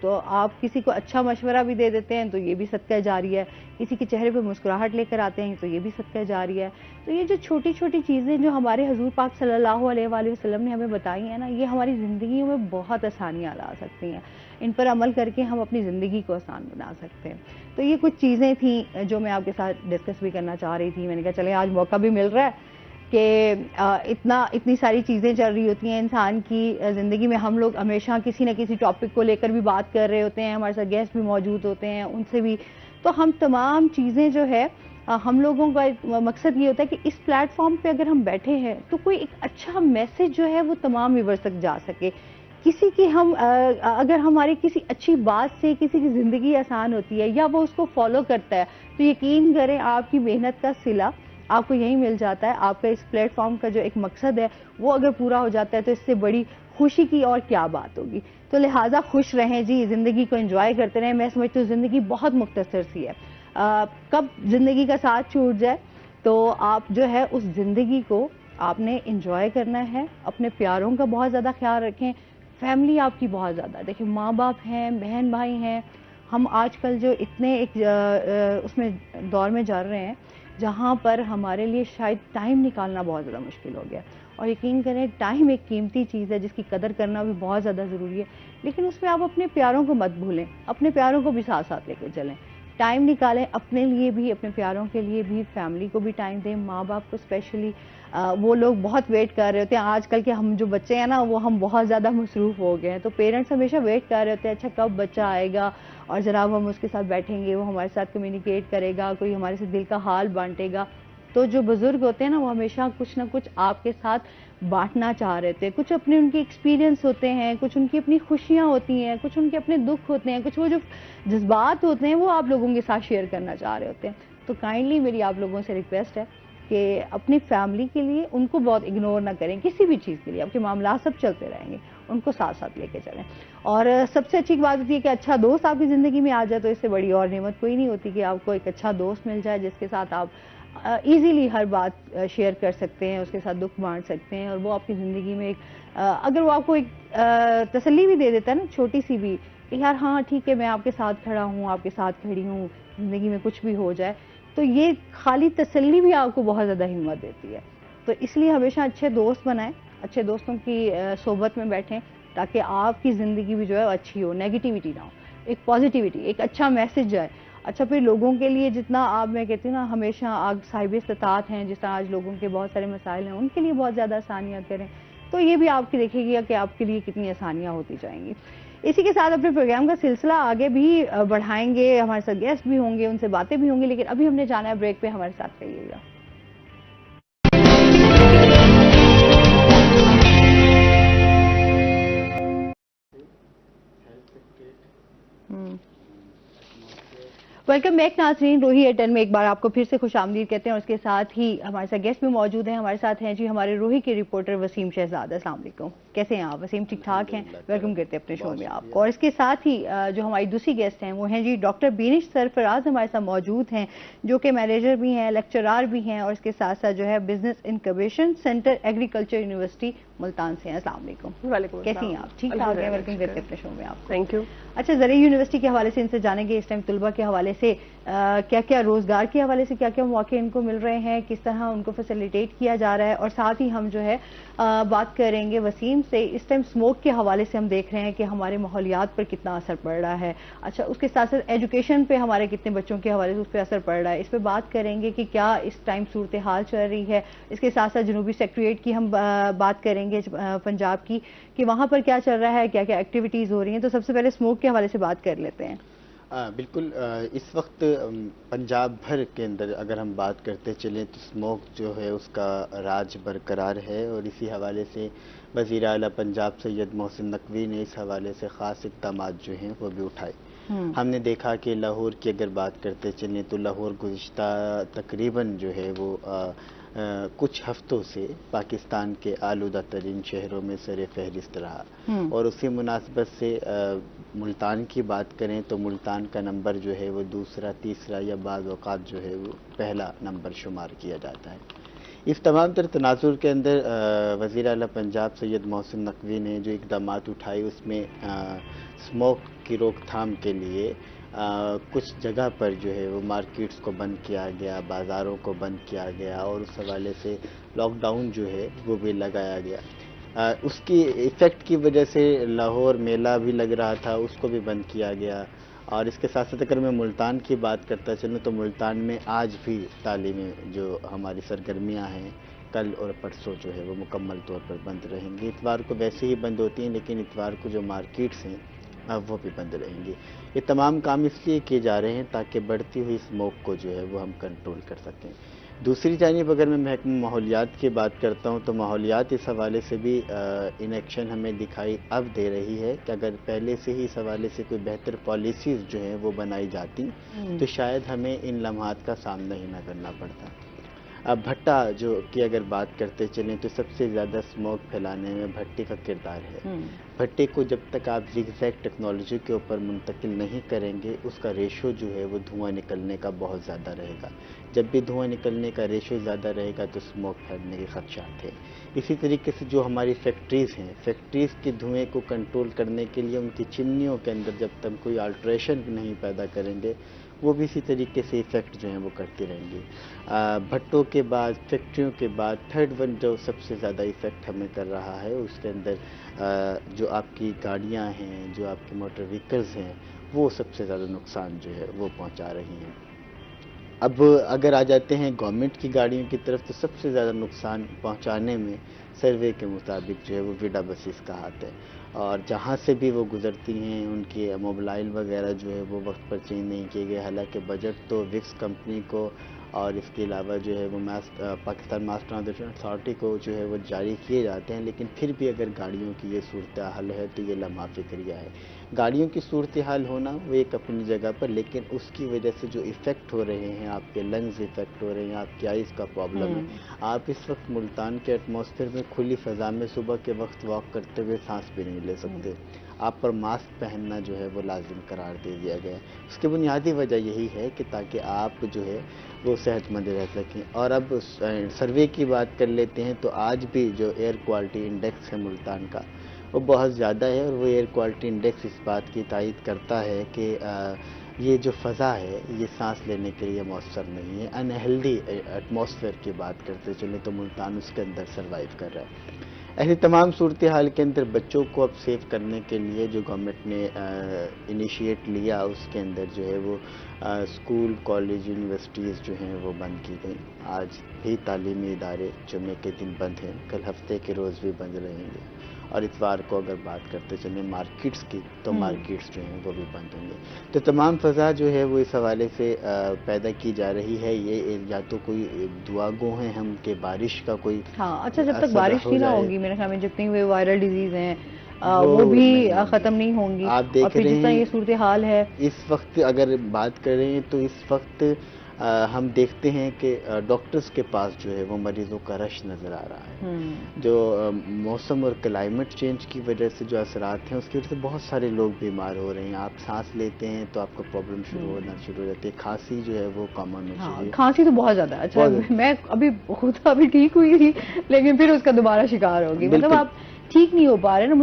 تو آپ کسی کو اچھا مشورہ بھی دے دیتے ہیں تو یہ بھی صدقہ جاری ہے، کسی کے چہرے پہ مسکراہٹ لے کر آتے ہیں تو یہ بھی صدقہ جاری ہے. تو یہ جو چھوٹی چھوٹی چیزیں جو ہمارے حضور پاک صلی اللہ علیہ وآلہ وسلم نے ہمیں بتائی ہیں نا، یہ ہماری زندگیوں میں بہت آسانیاں لا سکتی ہیں. ان پر عمل کر کے ہم اپنی زندگی کو آسان بنا سکتے ہیں. تو یہ کچھ چیزیں تھیں جو میں آپ کے ساتھ ڈسکس بھی کرنا چاہ رہی تھی. میں نے کہا چلیں آج موقع بھی مل رہا ہے کہ اتنی ساری چیزیں چل رہی ہوتی ہیں انسان کی زندگی میں. ہم لوگ ہمیشہ کسی نہ کسی ٹاپک کو لے کر بھی بات کر رہے ہوتے ہیں، ہمارے ساتھ گیسٹ بھی موجود ہوتے ہیں، ان سے بھی. تو ہم تمام چیزیں جو ہے ہم لوگوں کا ایک مقصد یہ ہوتا ہے کہ اس پلیٹ فارم پہ اگر ہم بیٹھے ہیں تو کوئی ایک اچھا میسج جو ہے وہ تمام ویورز تک جا سکے. کسی کی ہم اگر ہماری کسی اچھی بات سے کسی کی زندگی آسان ہوتی ہے یا وہ اس کو فالو کرتا ہے تو یقین کریں آپ کی محنت کا صلہ آپ کو یہی مل جاتا ہے. آپ کا اس پلیٹ فارم کا جو ایک مقصد ہے وہ اگر پورا ہو جاتا ہے تو اس سے بڑی خوشی کی اور کیا بات ہوگی. تو لہٰذا خوش رہیں جی، زندگی کو انجوائے کرتے رہیں. میں سمجھتی ہوں زندگی بہت مختصر سی ہے. کب زندگی کا ساتھ چھوٹ جائے تو آپ جو ہے اس زندگی کو آپ نے انجوائے کرنا ہے. اپنے پیاروں کا بہت زیادہ خیال رکھیں. فیملی آپ کی بہت زیادہ دیکھیں، ماں باپ ہیں، بہن بھائی ہیں. ہم آج کل جو اتنے ایک اس میں دور میں جا رہے ہیں جہاں پر ہمارے لیے شاید ٹائم نکالنا بہت زیادہ مشکل ہو گیا. اور یقین کریں ٹائم ایک قیمتی چیز ہے جس کی قدر کرنا بھی بہت زیادہ ضروری ہے. لیکن اس میں آپ اپنے پیاروں کو مت بھولیں، اپنے پیاروں کو بھی ساتھ ساتھ لے کے چلیں. ٹائم نکالیں اپنے لیے بھی، اپنے پیاروں کے لیے بھی. فیملی کو بھی ٹائم دیں، ماں باپ کو اسپیشلی. وہ لوگ بہت ویٹ کر رہے ہوتے ہیں. آج کل کے ہم جو بچے ہیں نا وہ ہم بہت زیادہ مصروف ہو گئے ہیں، تو پیرنٹس ہمیشہ ویٹ کر رہے ہوتے ہیں اچھا کب بچہ آئے گا اور جناب ہم اس کے ساتھ بیٹھیں گے، وہ ہمارے ساتھ کمیونیکیٹ کرے گا، کوئی ہمارے سے دل کا حال بانٹے گا. تو جو بزرگ ہوتے ہیں نا وہ ہمیشہ کچھ نہ کچھ آپ کے ساتھ بانٹنا چاہ رہے تھے. کچھ اپنے ان کے ایکسپیرینس ہوتے ہیں، کچھ ان کی اپنی خوشیاں ہوتی ہیں، کچھ ان کے اپنے دکھ ہوتے ہیں، کچھ وہ جو جذبات ہوتے ہیں وہ آپ لوگوں کے ساتھ شیئر کرنا چاہ رہے ہوتے ہیں. تو کائنڈلی میری آپ لوگوں سے ریکویسٹ ہے کہ اپنی فیملی کے لیے ان کو بہت اگنور نہ کریں. کسی بھی چیز کے لیے آپ کے معاملات سب چلتے رہیں گے، ان کو ساتھ ساتھ لے کے چلیں. اور سب سے اچھی بات ہوتی ہے کہ اچھا دوست آپ کی زندگی میں آ جائے تو اس سے بڑی اور نعمت کوئی نہیں ہوتی کہ آپ کو ایک اچھا دوست مل جائے جس کے ساتھ آپ ایزیلی ہر بات شیئر کر سکتے ہیں، اس کے ساتھ دکھ بانٹ سکتے ہیں. اور وہ آپ کی زندگی میں ایک اگر وہ آپ کو ایک تسلی بھی دے دیتا ہے نا چھوٹی سی بھی کہ یار ہاں ٹھیک ہے میں آپ کے ساتھ کھڑا ہوں، آپ کے ساتھ کھڑی ہوں، زندگی میں کچھ بھی ہو جائے، تو یہ خالی تسلی بھی آپ کو بہت زیادہ ہمت دیتی ہے. تو اس لیے ہمیشہ اچھے دوست بنائیں، اچھے دوستوں کی صحبت میں بیٹھیں تاکہ آپ کی زندگی بھی جو ہے اچھی ہو، نیگیٹیوٹی نہ ہو، ایک پازیٹیوٹی، ایک اچھا میسج جائے. اچھا پھر لوگوں کے لیے جتنا آپ میں کہتی ہوں نا ہمیشہ آپ صاحب استطاعت ہیں، جس طرح آج لوگوں کے بہت سارے مسائل ہیں ان کے لیے بہت زیادہ آسانیاں کریں تو یہ بھی آپ کی دیکھے گی کہ آپ کے لیے کتنی آسانیاں ہوتی جائیں گی. اسی کے ساتھ اپنے پروگرام کا سلسلہ آگے بھی بڑھائیں گے. ہمارے ساتھ گیسٹ بھی ہوں گے، ان سے باتیں بھی ہوں گی، لیکن ابھی ہم نے جانا ہے بریک پہ. ہمارے ساتھ رہیے گا. ویلکم بیک ناظرین. روہی ایئرٹیل میں ایک بار آپ کو پھر سے خوش آمدید کہتے ہیں اور اس کے ساتھ ہی ہمارے ساتھ گیسٹ بھی موجود ہیں. ہمارے ساتھ ہیں جی ہمارے روہی کے رپورٹر وسیم شہزاد. السلام علیکم، کیسے ہیں آپ وسیم؟ ٹھیک ٹھاک ہیں؟ ویلکم کرتے ہیں اپنے شو میں آپ کو. اور اس کے ساتھ ہی جو ہماری دوسری گیسٹ ہیں وہ ہیں جی ڈاکٹر بینش سرفراز ہمارے ساتھ موجود ہیں جو کہ مینیجر بھی ہیں، لیکچرار بھی ہیں اور اس کے ساتھ ساتھ جو ہے business incubation centre agriculture university Multan سے ہیں. السلام علیکم. وعلیکم کیسی ہیں آپ؟ ٹھیک ٹھاک ہیں؟ ویلکم کرتے ہیں اپنے شو میں آپ کو. Thank you. اچھا زرعی یونیورسٹی کے حوالے سے ان سے جانیں گے اس ٹائم طلبہ کے حوالے سے کیا کیا روزگار کے حوالے سے کیا کیا مواقع ان کو مل رہے ہیں، کس طرح ان کو فیسیلیٹیٹ کیا جا رہا ہے. اور ساتھ ہی ہم جو ہے بات کریں گے وسیم سے اس ٹائم اسموک کے حوالے سے. ہم دیکھ رہے ہیں کہ ہمارے ماحولیات پر کتنا اثر پڑ رہا ہے. اچھا اس کے ساتھ ساتھ ایجوکیشن پہ ہمارے کتنے بچوں کے حوالے سے اس پہ اثر پڑ رہا ہے. اس پہ بات کریں گے کہ کیا اس ٹائم صورتحال چل رہی ہے. اس کے ساتھ ساتھ جنوبی سیکٹریٹ کی ہم بات کریں گے پنجاب کی کہ وہاں پر کیا چل رہا ہے، کیا کیا ایکٹیویٹیز ہو رہی ہیں. تو سب سے پہلے اسموک کے حوالے سے بات کر لیتے ہیں. بالکل. اس وقت پنجاب بھر کے اندر اگر ہم بات کرتے چلیں تو اسموک جو ہے اس کا راج برقرار ہے اور اسی حوالے سے وزیر اعلیٰ پنجاب سید محسن نقوی نے اس حوالے سے خاص اقدامات جو ہیں وہ بھی اٹھائے. ہم نے دیکھا کہ لاہور کی اگر بات کرتے چلیں تو لاہور گزشتہ تقریباً جو ہے وہ کچھ ہفتوں سے پاکستان کے آلودہ ترین شہروں میں سر فہرست رہا. اور اسی مناسبت سے ملتان کی بات کریں تو ملتان کا نمبر جو ہے وہ دوسرا، تیسرا یا بعض اوقات جو ہے وہ پہلا نمبر شمار کیا جاتا ہے. اس تمام تر تناظر کے اندر وزیر اعلیٰ پنجاب سید محسن نقوی نے جو اقدامات اٹھائے اس میں اسموک کی روک تھام کے لیے کچھ جگہ پر جو ہے وہ مارکیٹس کو بند کیا گیا، بازاروں کو بند کیا گیا، اور اس حوالے سے لاک ڈاؤن جو ہے وہ بھی لگایا گیا۔ اس کی ایفیکٹ کی وجہ سے لاہور میلہ بھی لگ رہا تھا، اس کو بھی بند کیا گیا۔ اور اس کے ساتھ ساتھ اگر میں ملتان کی بات کرتا چلوں تو ملتان میں آج بھی تعلیمی جو ہماری سرگرمیاں ہیں کل اور پرسوں جو ہے وہ مکمل طور پر بند رہیں گی۔ اتوار کو ویسے ہی بند ہوتی ہیں، لیکن اتوار کو جو مارکیٹس ہیں وہ بھی بند رہیں گی۔ یہ تمام کام اس لیے کیے جا رہے ہیں تاکہ بڑھتی ہوئی اسموک کو جو ہے وہ ہم کنٹرول کر سکیں۔ دوسری جانب اگر میں محکمہ ماحولیات کی بات کرتا ہوں تو ماحولیات اس حوالے سے بھی ان ایکشن ہمیں دکھائی اب دے رہی ہے کہ اگر پہلے سے ہی اس حوالے سے کوئی بہتر پالیسیز جو ہیں وہ بنائی جاتی تو شاید ہمیں ان لمحات کا سامنا ہی نہ کرنا پڑتا۔ اب بھٹا جو کی اگر بات کرتے چلیں تو سب سے زیادہ اسموک پھیلانے میں بھٹے کا کردار ہے۔ بھٹے کو جب تک آپ زگ زیگ ٹیکنالوجی کے اوپر منتقل نہیں کریں گے اس کا ریشو جو ہے وہ دھواں نکلنے کا بہت زیادہ رہے گا۔ جب بھی دھواں نکلنے کا ریشو زیادہ رہے گا تو اسموک پھیلنے کے خدشات ہیں۔ اسی طریقے سے جو ہماری فیکٹریز ہیں، فیکٹریز کے دھوئیں کو کنٹرول کرنے کے لیے ان کی چمنیوں کے اندر جب تک کوئی آلٹریشن نہیں پیدا کریں گے وہ بھی اسی طریقے سے ایفیکٹ جو ہیں وہ کرتی رہیں گی۔ بھٹوں کے بعد، فیکٹریوں کے بعد تھرڈ ون جو سب سے زیادہ ایفیکٹ ہمیں کر رہا ہے اس کے اندر جو آپ کی گاڑیاں ہیں، جو آپ کے موٹر وہیکلز ہیں، وہ سب سے زیادہ نقصان جو ہے وہ پہنچا رہی ہیں۔ اب اگر آ جاتے ہیں گورنمنٹ کی گاڑیوں کی طرف تو سب سے زیادہ نقصان پہنچانے میں سروے کے مطابق جو ہے وہ وڈا بسیز کا ہاتھ ہے، اور جہاں سے بھی وہ گزرتی ہیں ان کی موبائل وغیرہ جو ہے وہ وقت پر چینج نہیں کیے گئے۔ حالانکہ بجٹ تو وکس کمپنی کو اور اس کے علاوہ جو ہے وہ پاکستان ماس ٹرانزیکشن اتھارٹی کو جو ہے وہ جاری کیے جاتے ہیں، لیکن پھر بھی اگر گاڑیوں کی یہ صورتحال ہے تو یہ لمحہ فکریہ ہے۔ گاڑیوں کی صورتحال ہونا وہ ایک اپنی جگہ پر، لیکن اس کی وجہ سے جو ایفیکٹ ہو رہے ہیں، آپ کے لنگز ایفیکٹ ہو رہے ہیں، آپ کی آئیز کا پرابلم ہے۔ آپ اس وقت ملتان کے ایٹماسفیئر میں کھلی فضا میں صبح کے وقت واک کرتے ہوئے سانس بھی نہیں لے سکتے۔ آپ پر ماسک پہننا جو ہے وہ لازم قرار دے دیا گیا ہے۔ اس کی بنیادی وجہ یہی ہے کہ تاکہ آپ جو ہے وہ صحت مند رہ سکیں۔ اور اب سروے کی بات کر لیتے ہیں تو آج بھی جو ایئر کوالٹی انڈیکس ہے ملتان کا وہ بہت زیادہ ہے، اور وہ ایئر کوالٹی انڈیکس اس بات کی تائید کرتا ہے کہ یہ جو فضا ہے یہ سانس لینے کے لیے مؤثر نہیں ہے۔ ان ہیلدی ایٹماسفیئر کی بات کرتے چلیں تو ملتان اس کے اندر سروائیو کر رہا ہے۔ ایسی تمام صورتحال کے اندر بچوں کو اب سیو کرنے کے لیے جو گورنمنٹ نے انیشیٹ لیا اس کے اندر جو ہے وہ اسکول، کالج، یونیورسٹیز جو ہیں وہ بند کی گئیں۔ آج بھی تعلیمی ادارے جمعے کے دن بند ہیں، کل ہفتے کے روز بھی بند رہیں گے، اور اتوار کو اگر بات کرتے چلیں مارکیٹس کی تو مارکیٹس جو ہیں وہ بھی بند ہوں گے۔ تو تمام فضا جو ہے وہ اس حوالے سے پیدا کی جا رہی ہے۔ یہ یا تو کوئی دعا گو ہیں ہم کہ بارش کا کوئی اچھا جب تک بارش ہی نہ ہوگی میرے خیال میں جتنی ہوئے وائرل ڈیزیز ہیں وہ بھی ختم نہیں ہوں گی۔ آپ دیکھ رہے ہیں یہ صورتحال ہے اس وقت اگر بات کریں تو اس وقت ہم دیکھتے ہیں کہ ڈاکٹرز کے پاس جو ہے وہ مریضوں کا رش نظر آ رہا ہے۔ جو موسم اور کلائمیٹ چینج کی وجہ سے جو اثرات ہیں اس کی وجہ سے بہت سارے لوگ بیمار ہو رہے ہیں۔ آپ سانس لیتے ہیں تو آپ کا پرابلم شروع ہو جاتی ہے، کھانسی جو ہے وہ کامن ہو چکی ہے۔ کھانسی تو بہت زیادہ اچھا میں خود ابھی ٹھیک ہوئی تھی لیکن پھر اس کا دوبارہ شکار ہوگی، مطلب آپ ٹھیک نہیں ہو پا رہے نا،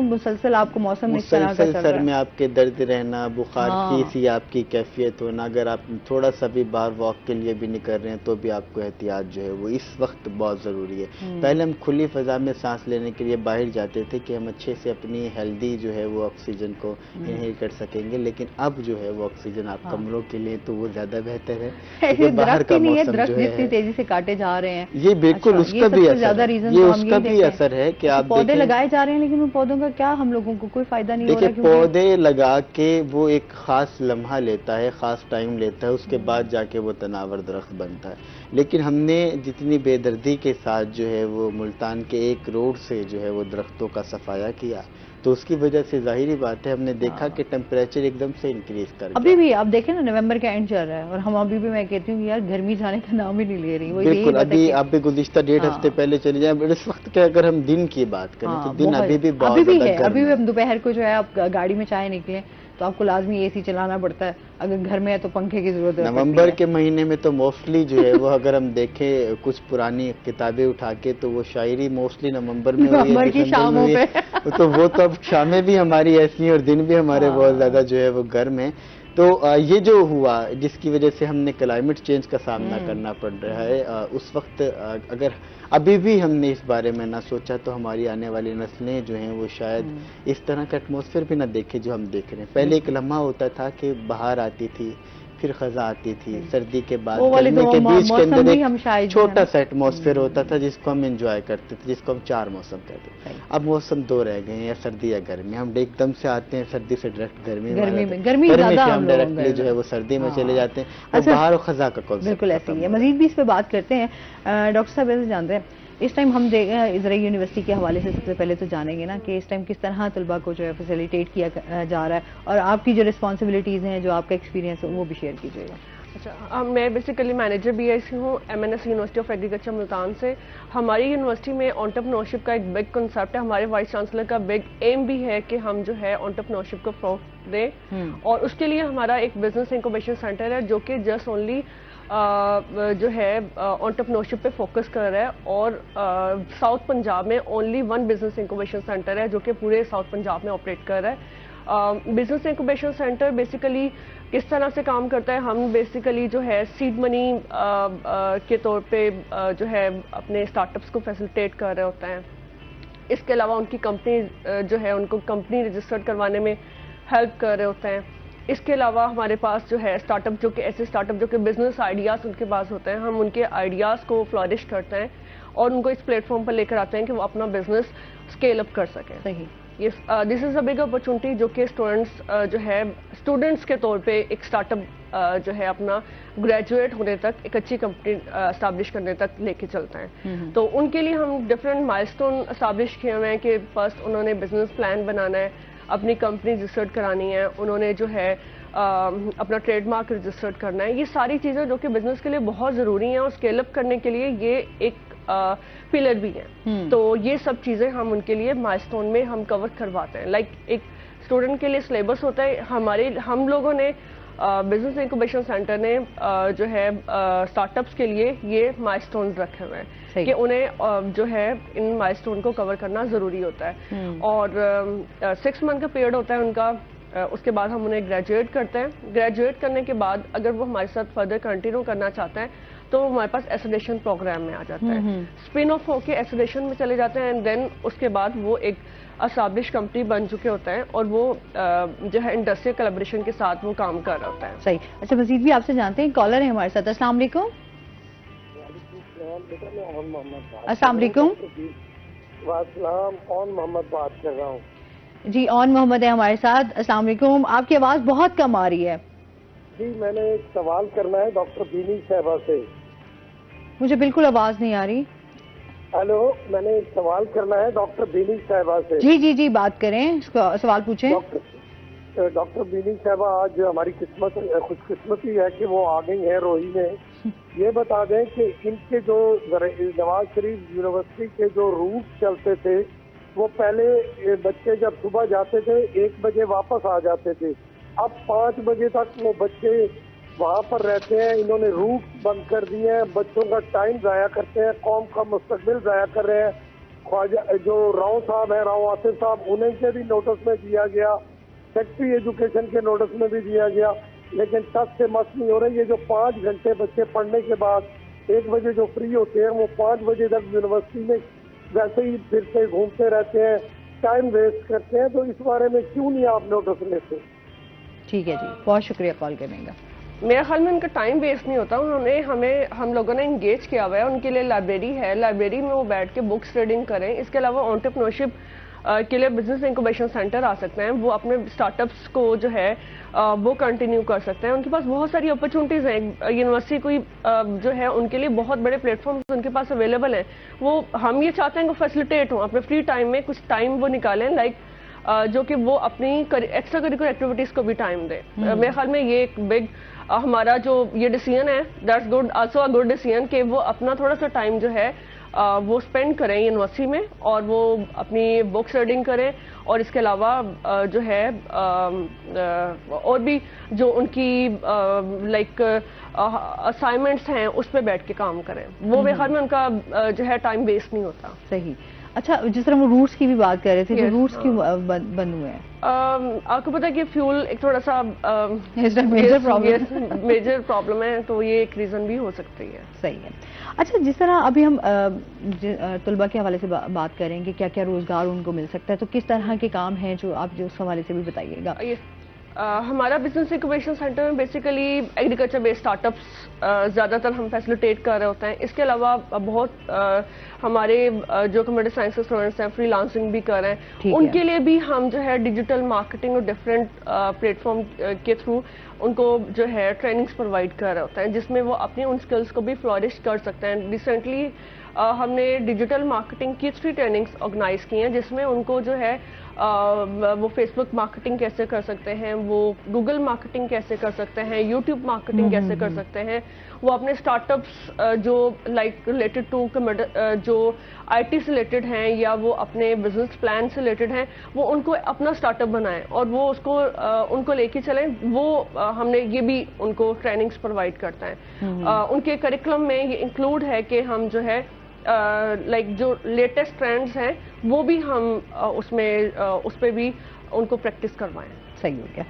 مسلسل آپ کو موسم اس طرح کا چل رہا ہے، سر میں آپ کے درد رہنا، بخار کھینسی آپ کی کیفیت ہونا، اگر آپ تھوڑا سا بھی باہر واک کے لیے بھی نکل رہے ہیں تو بھی آپ کو احتیاط جو ہے وہ اس وقت بہت ضروری ہے۔ پہلے ہم کھلی فضا میں سانس لینے کے لیے باہر جاتے تھے کہ ہم اچھے سے اپنی ہیلدی جو ہے وہ آکسیجن کو انہیل کر سکیں گے، لیکن اب جو ہے وہ آکسیجن آپ کمروں کے لیے تو وہ زیادہ بہتر ہے۔ باہر کا موسم جو ہے جتنی تیزی سے کاٹے جا رہے ہیں یہ بالکل اس کا بھی اثر ہے کہ آپ پودے لگائے جا رہے ہیں لیکن ان پودوں کا کیا ہم لوگوں کو کوئی فائدہ نہیں ہو رہا۔ دیکھیں پودے لگا کے وہ ایک خاص لمحہ لیتا ہے، خاص ٹائم لیتا ہے، اس کے بعد جا کے وہ تناور درخت بنتا ہے، لیکن ہم نے جتنی بے دردی کے ساتھ جو ہے وہ ملتان کے ایک روڈ سے جو ہے وہ درختوں کا صفایا کیا تو اس کی وجہ سے ظاہری بات ہے ہم نے دیکھا کہ ٹیمپریچر ایک دم سے انکریز کر گیا۔ ابھی بھی آپ دیکھیں نا نومبر کا اینڈ چل رہا ہے اور ہم ابھی بھی میں کہتی ہوں کہ یار گرمی جانے کا نام ہی نہیں لے رہی۔ بالکل ابھی آپ بھی گزشتہ 1.5 ہفتے پہلے چلے جائیں، اس وقت کے اگر ہم دن کی بات کریں تو دن ابھی بھی بہت زیادہ گرم ہے۔ ابھی بھی ہم دوپہر کو جو ہے آپ گاڑی میں چائے نکلیں تو آپ کو لازمی اے سی چلانا پڑتا ہے، اگر گھر میں ہے تو پنکھے کی ضرورت ہے. نومبر کے مہینے میں تو موسٹلی جو ہے وہ اگر ہم دیکھیں کچھ پرانی کتابیں اٹھا کے تو وہ شاعری موسٹلی نومبر میں ہوئی ہے، کی دسمبر میں شاموں ہوئی پہ. ہے. تو وہ تو اب شامیں بھی ہماری ایسی ہیں اور دن بھی ہمارے بہت زیادہ جو ہے وہ گرم ہیں. تو یہ جو ہوا جس کی وجہ سے ہم نے کلائمیٹ چینج کا سامنا کرنا پڑ رہا ہے، اس وقت اگر ابھی بھی ہم نے اس بارے میں نہ سوچا تو ہماری آنے والی نسلیں جو ہیں وہ شاید اس طرح کا ایٹماسفیئر بھی نہ دیکھیں جو ہم دیکھ رہے ہیں. پہلے ایک لمحہ ہوتا تھا کہ بہار آتی تھی، پھر خزاں آتی تھی، سردی کے بعد گرمی کے بیچ کے اندر ایک چھوٹا سا ایٹماسفیئر ہوتا تھا جس کو ہم انجوائے کرتے تھے، جس کو ہم 4 موسم کہتے تھے. اب موسم 2 رہ گئے ہیں، یا سردی یا گرمی. ہم ایک دم سے آتے ہیں سردی سے ڈائریکٹ گرمی سے ہم ڈائریکٹلی جو ہے وہ سردی میں چلے جاتے ہیں. اور بہار و خزاں کا کانسیپٹ بالکل ایسے ہی ہے. مزید بھی اس پہ بات کرتے ہیں. ڈاکٹر صاحب ایسے جانتے ہیں اس ٹائم ہم زرعی یونیورسٹی کے حوالے سے سب سے پہلے تو جانیں گے نا کہ اس ٹائم کس طرح طلباء کو جو ہے فیسیلیٹیٹ کیا جا رہا ہے، اور آپ کی جو رسپانسبلٹیز ہیں، جو آپ کا ایکسپیرینس ہے وہ بھی شیئر کیجیے گا. اچھا، میں بیسیکلی مینیجر بی آئی سی ہوں MNS university of agriculture Multan سے. ہماری یونیورسٹی میں انٹرپرینورشپ کا ایک بگ کنسیپٹ ہے. ہمارے وائس چانسلر کا بگ ایم بھی ہے کہ ہم جو ہے انٹرپرینورشپ کو فروغ دیں، اور اس کے لیے ہمارا ایک بزنس انکوبیشن سینٹر ہے جو کہ جسٹ اونلی جو ہے انٹرپرینورشپ پہ فوکس کر رہا ہے. اور ساؤتھ پنجاب میں اونلی 1 بزنس انکوبیشن سینٹر ہے جو کہ پورے ساؤتھ پنجاب میں آپریٹ کر رہا ہے. بزنس انکوبیشن سینٹر بیسیکلی کس طرح سے کام کرتا ہے؟ ہم بیسیکلی جو ہے سیڈ منی کے طور پہ جو ہے اپنے اسٹارٹ اپس کو فیسیلیٹیٹ کر رہے ہوتے ہیں. اس کے علاوہ ان کی کمپنی جو ہے ان کو کمپنی رجسٹرڈ کروانے میں ہیلپ کر رہے ہوتے ہیں. اس کے علاوہ ہمارے پاس جو ہے اسٹارٹ اپ جو کہ ایسے اسٹارٹ اپ جو کہ بزنس آئیڈیاز ان کے پاس ہوتے ہیں، ہم ان کے آئیڈیاز کو فلورش کرتے ہیں اور ان کو اس پلیٹ فارم پر لے کر آتے ہیں کہ وہ اپنا بزنس اسکیل اپ کر سکیں. صحیح. دس از اے بگ اپرچونٹی جو کہ اسٹوڈنٹس کے طور پہ ایک اسٹارٹ اپ جو ہے اپنا گریجویٹ ہونے تک ایک اچھی کمپنی اسٹیبلش کرنے تک لے کے چلتے ہیں. تو ان کے لیے ہم ڈفرینٹ مائل اسٹون اسٹیبلش کیے ہوئے ہیں کہ فرسٹ انہوں نے بزنس پلان بنانا ہے، اپنی کمپنی رجسٹرڈ کرانی ہے، انہوں نے جو ہے اپنا ٹریڈ مارک رجسٹرڈ کرنا ہے. یہ ساری چیزیں جو کہ بزنس کے لیے بہت ضروری ہیں اور اسکیل اپ کرنے کے لیے یہ ایک پلر بھی ہیں. تو یہ سب چیزیں ہم ان کے لیے مائلسٹون میں ہم کور کرواتے ہیں. لائک ایک اسٹوڈنٹ کے لیے سلیبس ہوتا ہے، ہم لوگوں نے بزنس انکوبیشن سینٹر نے جو ہے اسٹارٹ اپس کے لیے یہ مائلسٹون رکھے ہوئے ہیں کہ انہیں جو ہے ان مائلسٹون کو کور کرنا ضروری ہوتا ہے. اور 6 منتھ کا پیریڈ ہوتا ہے ان کا. اس کے بعد ہم انہیں گریجویٹ کرتے ہیں. گریجویٹ کرنے کے بعد اگر وہ ہمارے ساتھ فردر کنٹینیو کرنا چاہتے ہیں تو ہمارے پاس ایسولیشن پروگرام میں آ جاتا ہے. اسپن آف ہو کے ایسولیشن میں چلے جاتے ہیں، اینڈ دین اس کے بعد وہ ایک اسٹیبلش کمپنی بن چکے ہوتے ہیں اور وہ جو ہے انڈسٹریل کلیبریشن کے ساتھ وہ کام کر رہا ہوتا ہے. صحیح. اچھا، مزید بھی آپ سے جانتے ہیں، کالر ہے ہمارے ساتھ. السلام علیکم. السلام علیکم. السلام. اون محمد بات کر رہا ہوں. جی، اون محمد ہے ہمارے ساتھ. السلام علیکم. آپ کی آواز بہت کم آ رہی ہے. جی، میں نے ایک سوال کرنا ہے ڈاکٹر بینی صاحبہ سے. مجھے بالکل آواز نہیں آ رہی. ہیلو، میں نے ایک سوال کرنا ہے ڈاکٹر بینی صاحبہ سے. جی جی جی، بات کریں، سوال پوچھیں. ڈاکٹر بینی صاحبہ، آج ہماری خوش قسمتی ہے کہ وہ آ گئی ہیں روہی میں. یہ بتا دیں کہ ان کے جو نواز شریف یونیورسٹی کے جو روٹ چلتے تھے، وہ پہلے بچے جب صبح جاتے تھے 1 بجے واپس آ جاتے تھے. اب 5 بجے تک وہ بچے وہاں پر رہتے ہیں. انہوں نے روٹ بند کر دیے ہیں، بچوں کا ٹائم ضائع کرتے ہیں، قوم کا مستقبل ضائع کر رہے ہیں. خواجہ جو راؤ صاحب ہیں، راؤ آصف صاحب، انہیں سے بھی نوٹس میں دیا گیا، سیکٹری ایجوکیشن کے نوٹس میں بھی دیا گیا، لیکن ٹچ سے مس نہیں ہو رہے. یہ جو 5 گھنٹے بچے پڑھنے کے بعد 1 بجے جو فری ہوتے ہیں، وہ 5 بجے تک یونیورسٹی میں ویسے ہی پھرتے گھومتے رہتے ہیں، ٹائم ویسٹ کرتے ہیں. تو اس بارے میں کیوں نہیں آپ نوٹس لیتے؟ ٹھیک ہے جی، بہت شکریہ کال کرنے کا. میرے خیال میں ان کا ٹائم ویسٹ نہیں ہوتا. ہم لوگوں نے انگیج کیا ہوا ہے. ان کے لیے لائبریری ہے، لائبریری میں وہ بیٹھ کے بکس ریڈنگ کریں. اس کے علاوہ انٹرپرینورشپ کے لیے بزنس انکوبیشن سینٹر آ سکتے ہیں. وہ اپنے اسٹارٹ اپس کو جو ہے وہ کنٹینیو کر سکتے ہیں. ان کے پاس بہت ساری اپرچونٹیز ہیں. یونیورسٹی کوئی جو ہے ان کے لیے بہت بڑے پلیٹ فارمز ان کے پاس اویلیبل ہیں. وہ ہم یہ چاہتے ہیں کہ فیسیلیٹیٹ ہوں، اپنے فری ٹائم میں کچھ ٹائم وہ نکالیں، لائک جو کہ وہ اپنی ایکسٹرا کریکولر ایکٹیویٹیز کو بھی ٹائم دیں. میرے خیال میں یہ ایک بگ ہمارا جو یہ ڈیسیژن ہے، that's good, also a good decision کہ وہ اپنا تھوڑا سا ٹائم جو ہے وہ اسپینڈ کریں یونیورسٹی میں اور وہ اپنی بکس ریڈنگ کریں اور اس کے علاوہ جو ہے اور بھی جو ان کی لائک اسائنمنٹس ہیں اس پہ بیٹھ کے کام کریں. وہ میرے خیال میں ان کا جو ہے ٹائم ویسٹ نہیں ہوتا. صحیح. اچھا جس طرح وہ روٹس کی بھی بات کر رہے تھے تو روٹس کیوں بند ہوئے ہیں؟ آپ کو پتا ہے کہ فیول ایک تھوڑا سا میجر پرابلم ہے تو یہ ایک ریزن بھی ہو سکتی ہے. صحیح ہے. اچھا جس طرح ابھی ہم طلباء کے حوالے سے بات کریں کہ کیا کیا روزگار ان کو مل سکتا ہے تو کس طرح کے کام ہیں جو آپ جو اس حوالے سے بھی بتائیے گا. ہمارا بزنس انکوبیشن سینٹر میں basically agriculture based start ups زیادہ تر ہم فیسیلیٹیٹ کر رہے ہوتے ہیں. اس کے علاوہ بہت ہمارے جو کمپیوٹر سائنس کے اسٹوڈنٹس ہیں فری لانسنگ بھی کر رہے ہیں. ان کے لیے بھی ہم جو ہے ڈیجیٹل مارکیٹنگ اور ڈفرینٹ پلیٹ فارم کے تھرو ان کو جو ہے ٹریننگس پرووائڈ کر رہے ہوتے ہیں جس میں وہ اپنی ان اسکلس کو بھی فلورش کر سکتے ہیں. ریسنٹلی ہم نے ڈیجیٹل مارکیٹنگ کی 3 ٹریننگس آرگنائز کی ہیں جس میں ان کو جو ہے وہ فیس بک مارکیٹنگ کیسے کر سکتے ہیں, وہ گوگل مارکیٹنگ کیسے کر سکتے ہیں, یوٹیوب مارکیٹنگ کیسے کر سکتے ہیں, وہ اپنے اسٹارٹ اپس جو لائک ریلیٹڈ ٹو جو آئی ٹی سے ریلیٹڈ ہیں یا وہ اپنے بزنس پلان سے ریلیٹڈ ہیں وہ ان کو اپنا اسٹارٹ اپ بنائیں اور وہ اس کو ان کو لے کے چلیں. وہ ہم نے یہ بھی ان کو ٹریننگس پرووائڈ کرتا ہے. ان کے کریکولم میں یہ انکلوڈ ہے کہ ہم جو ہے لائک جو لیٹسٹ ٹرینڈز ہیں وہ بھی ہم اس پہ بھی ان کو پریکٹس کروائیں. صحیح ہو گیا.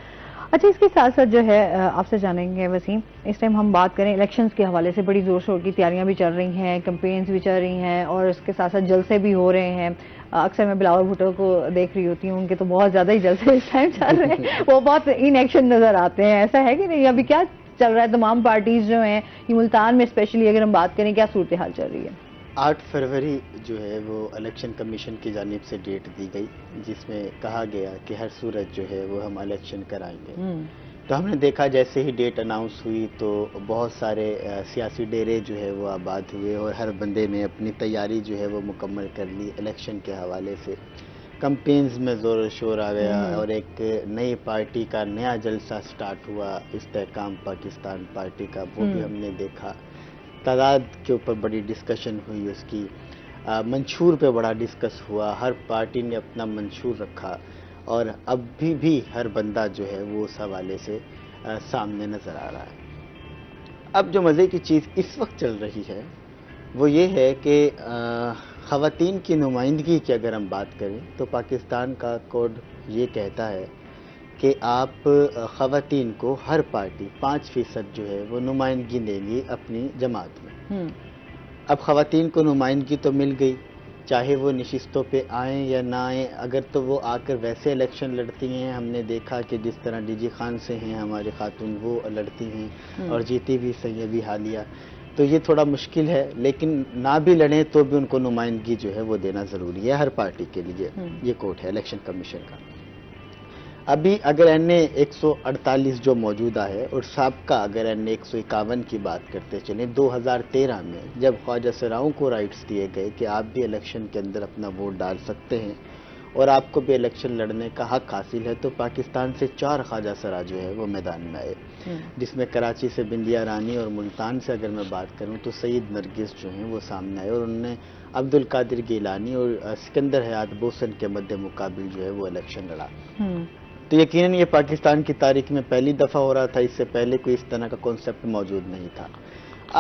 اچھا اس کے ساتھ ساتھ جو ہے آپ سے جانیں گے وسیم, اس ٹائم ہم بات کریں الیکشنز کے حوالے سے بڑی زور شور کی تیاریاں بھی چل رہی ہیں, کمپینز بھی چل رہی ہیں اور اس کے ساتھ ساتھ جلسے بھی ہو رہے ہیں. اکثر میں بلاول بھٹو کو دیکھ رہی ہوتی ہوں, ان کے تو بہت زیادہ ہی جلسے اس ٹائم چل رہے ہیں, وہ بہت ان ایکشن نظر آتے ہیں. ایسا ہے کہ نہیں؟ ابھی کیا چل رہا ہے؟ تمام پارٹیز جو ہیں یہ ملتان میں اسپیشلی اگر ہم بات کریں کیا صورتحال چل رہی ہے؟ 8 فروری جو ہے وہ الیکشن کمیشن کی جانب سے ڈیٹ دی گئی جس میں کہا گیا کہ ہر صورت جو ہے وہ ہم الیکشن کرائیں گے. تو ہم نے دیکھا جیسے ہی ڈیٹ اناؤنس ہوئی تو بہت سارے سیاسی ڈیرے جو ہے وہ آباد ہوئے اور ہر بندے نے اپنی تیاری جو ہے وہ مکمل کر لی الیکشن کے حوالے سے. کمپینز میں زور و شور آ گیا اور ایک نئی پارٹی کا نیا جلسہ سٹارٹ ہوا, استحکام پاکستان پارٹی کا, وہ بھی ہم نے دیکھا. تعداد کے اوپر بڑی ڈسکشن ہوئی, اس کی منشور پہ بڑا ڈسکس ہوا, ہر پارٹی نے اپنا منشور رکھا اور اب بھی ہر بندہ جو ہے وہ اس حوالے سے سامنے نظر آ رہا ہے. اب جو مزے کی چیز اس وقت چل رہی ہے وہ یہ ہے کہ خواتین کی نمائندگی کی اگر ہم بات کریں تو پاکستان کا کوڈ یہ کہتا ہے کہ آپ خواتین کو ہر پارٹی 5% جو ہے وہ نمائندگی دیں گی اپنی جماعت میں. اب خواتین کو نمائندگی تو مل گئی, چاہے وہ نشستوں پہ آئیں یا نہ آئیں. اگر تو وہ آ کر ویسے الیکشن لڑتی ہیں, ہم نے دیکھا کہ جس طرح ڈی جی خان سے ہیں ہماری خاتون وہ لڑتی ہیں اور جیتی بھی صحیح ابھی حالیہ, تو یہ تھوڑا مشکل ہے. لیکن نہ بھی لڑیں تو بھی ان کو نمائندگی جو ہے وہ دینا ضروری ہے ہر پارٹی کے لیے. یہ کوڈ ہے الیکشن کمیشن کا. ابھی اگر این اے 148 جو موجودہ ہے اور سابقہ اگر این اے 151 کی بات کرتے چلیں, 2013 میں جب خواجہ سراؤں کو رائٹس دیے گئے کہ آپ بھی الیکشن کے اندر اپنا ووٹ ڈال سکتے ہیں اور آپ کو بھی الیکشن لڑنے کا حق حاصل ہے, تو پاکستان سے 4 خواجہ سرا جو ہے وہ میدان میں آئے, جس میں کراچی سے بندیا رانی اور ملتان سے اگر میں بات کروں تو سید نرگس جو ہیں وہ سامنے آئے اور انہوں نے عبد القادر گیلانی اور سکندر حیات بوسن کے مد مقابل جو ہے وہ الیکشن لڑا. تو یقیناً یہ پاکستان کی تاریخ میں پہلی دفعہ ہو رہا تھا, اس سے پہلے کوئی اس طرح کا کانسیپٹ موجود نہیں تھا.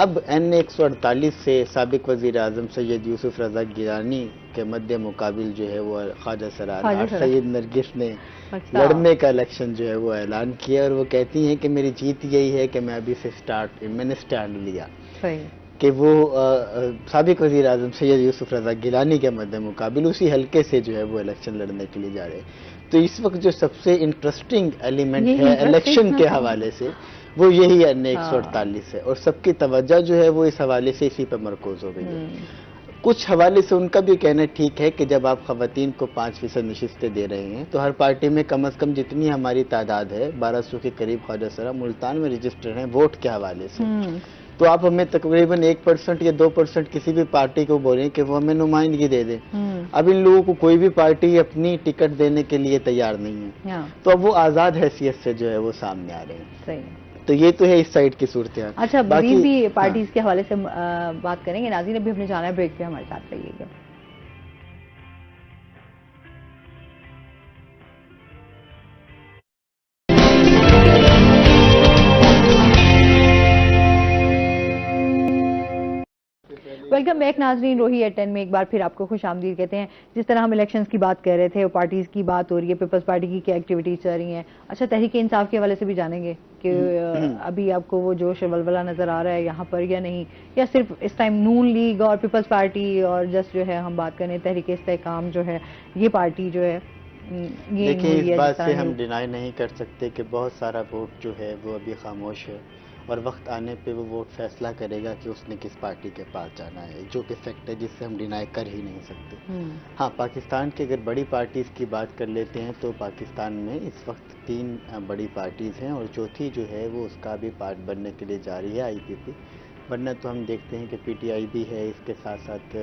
اب این اے 148 سے سابق وزیر اعظم سید یوسف رضا گیلانی کے مد مقابل جو ہے وہ خواجہ سرا سید نرگس نے لڑنے کا الیکشن جو ہے وہ اعلان کیا اور وہ کہتی ہیں کہ میری جیت یہی ہے کہ میں ابھی سے میں نے سٹینڈ لیا کہ وہ سابق وزیر اعظم سید یوسف رضا گیلانی کے مد مقابل اسی حلقے سے جو ہے وہ الیکشن لڑنے کے لیے جا رہے ہیں. تو اس وقت جو سب سے انٹرسٹنگ ایلیمنٹ ہے الیکشن کے حوالے سے وہ یہی این اے 148 ہے اور سب کی توجہ جو ہے وہ اس حوالے سے اسی پہ مرکوز ہو گئی ہے. کچھ حوالے سے ان کا بھی کہنا ٹھیک ہے کہ جب آپ خواتین کو 5% نشستیں دے رہے ہیں تو ہر پارٹی میں کم از کم جتنی ہماری تعداد ہے 1200 کے قریب خواجہ سرا ملتان میں رجسٹر ہیں ووٹ کے حوالے سے, تو آپ ہمیں تقریباً 1% یا 2% کسی بھی پارٹی کو بولیں کہ وہ ہمیں نمائندگی دے دیں. اب ان لوگوں کو کوئی بھی پارٹی اپنی ٹکٹ دینے کے لیے تیار نہیں ہے, تو اب وہ آزاد حیثیت سے جو ہے وہ سامنے آ رہے ہیں. تو یہ تو ہے اس سائڈ کی صورتحال. اچھا مزید بھی پارٹیز کے حوالے سے بات کریں گے. ناظرین ابھی ہم نے جانا ہے بریک پہ, ہمارے ساتھ رہیے گا. ویلکم بیک ناظرین. روہی ایٹ 10 میں ایک بار پھر آپ کو خوش آمدید کہتے ہیں. جس طرح ہم الیکشنز کی بات کر رہے تھے, پارٹیز کی بات ہو رہی ہے, پیپلز پارٹی کی کیا ایکٹیویٹیز چل رہی ہیں. اچھا تحریک انصاف کے حوالے سے بھی جانیں گے کہ ابھی آپ کو وہ جوش ولولہ نظر آ رہا ہے یہاں پر یا نہیں, یا صرف اس ٹائم نون لیگ اور پیپلز پارٹی اور جسٹ جو ہے ہم بات کریں تحریک استحکام جو ہے یہ پارٹی جو ہے یہ دیکھیں اس بات سے ہم ڈینائی نہیں کر سکتے کہ بہت سارا ووٹ جو ہے وہ ابھی خاموش ہے, اور وقت آنے پہ وہ ووٹ فیصلہ کرے گا کہ اس نے کس پارٹی کے پاس جانا ہے, جو کہ فیکٹ ہے جس سے ہم ڈینائی کر ہی نہیں سکتے. ہاں پاکستان کی اگر بڑی پارٹیز کی بات کر لیتے ہیں تو پاکستان میں اس وقت 3 بڑی پارٹیز ہیں, اور چوتھی جو ہے وہ اس کا بھی پارٹ بننے کے لیے جا رہی ہے آئی پی پی. ورنہ تو ہم دیکھتے ہیں کہ پی ٹی آئی بھی ہے, اس کے ساتھ ساتھ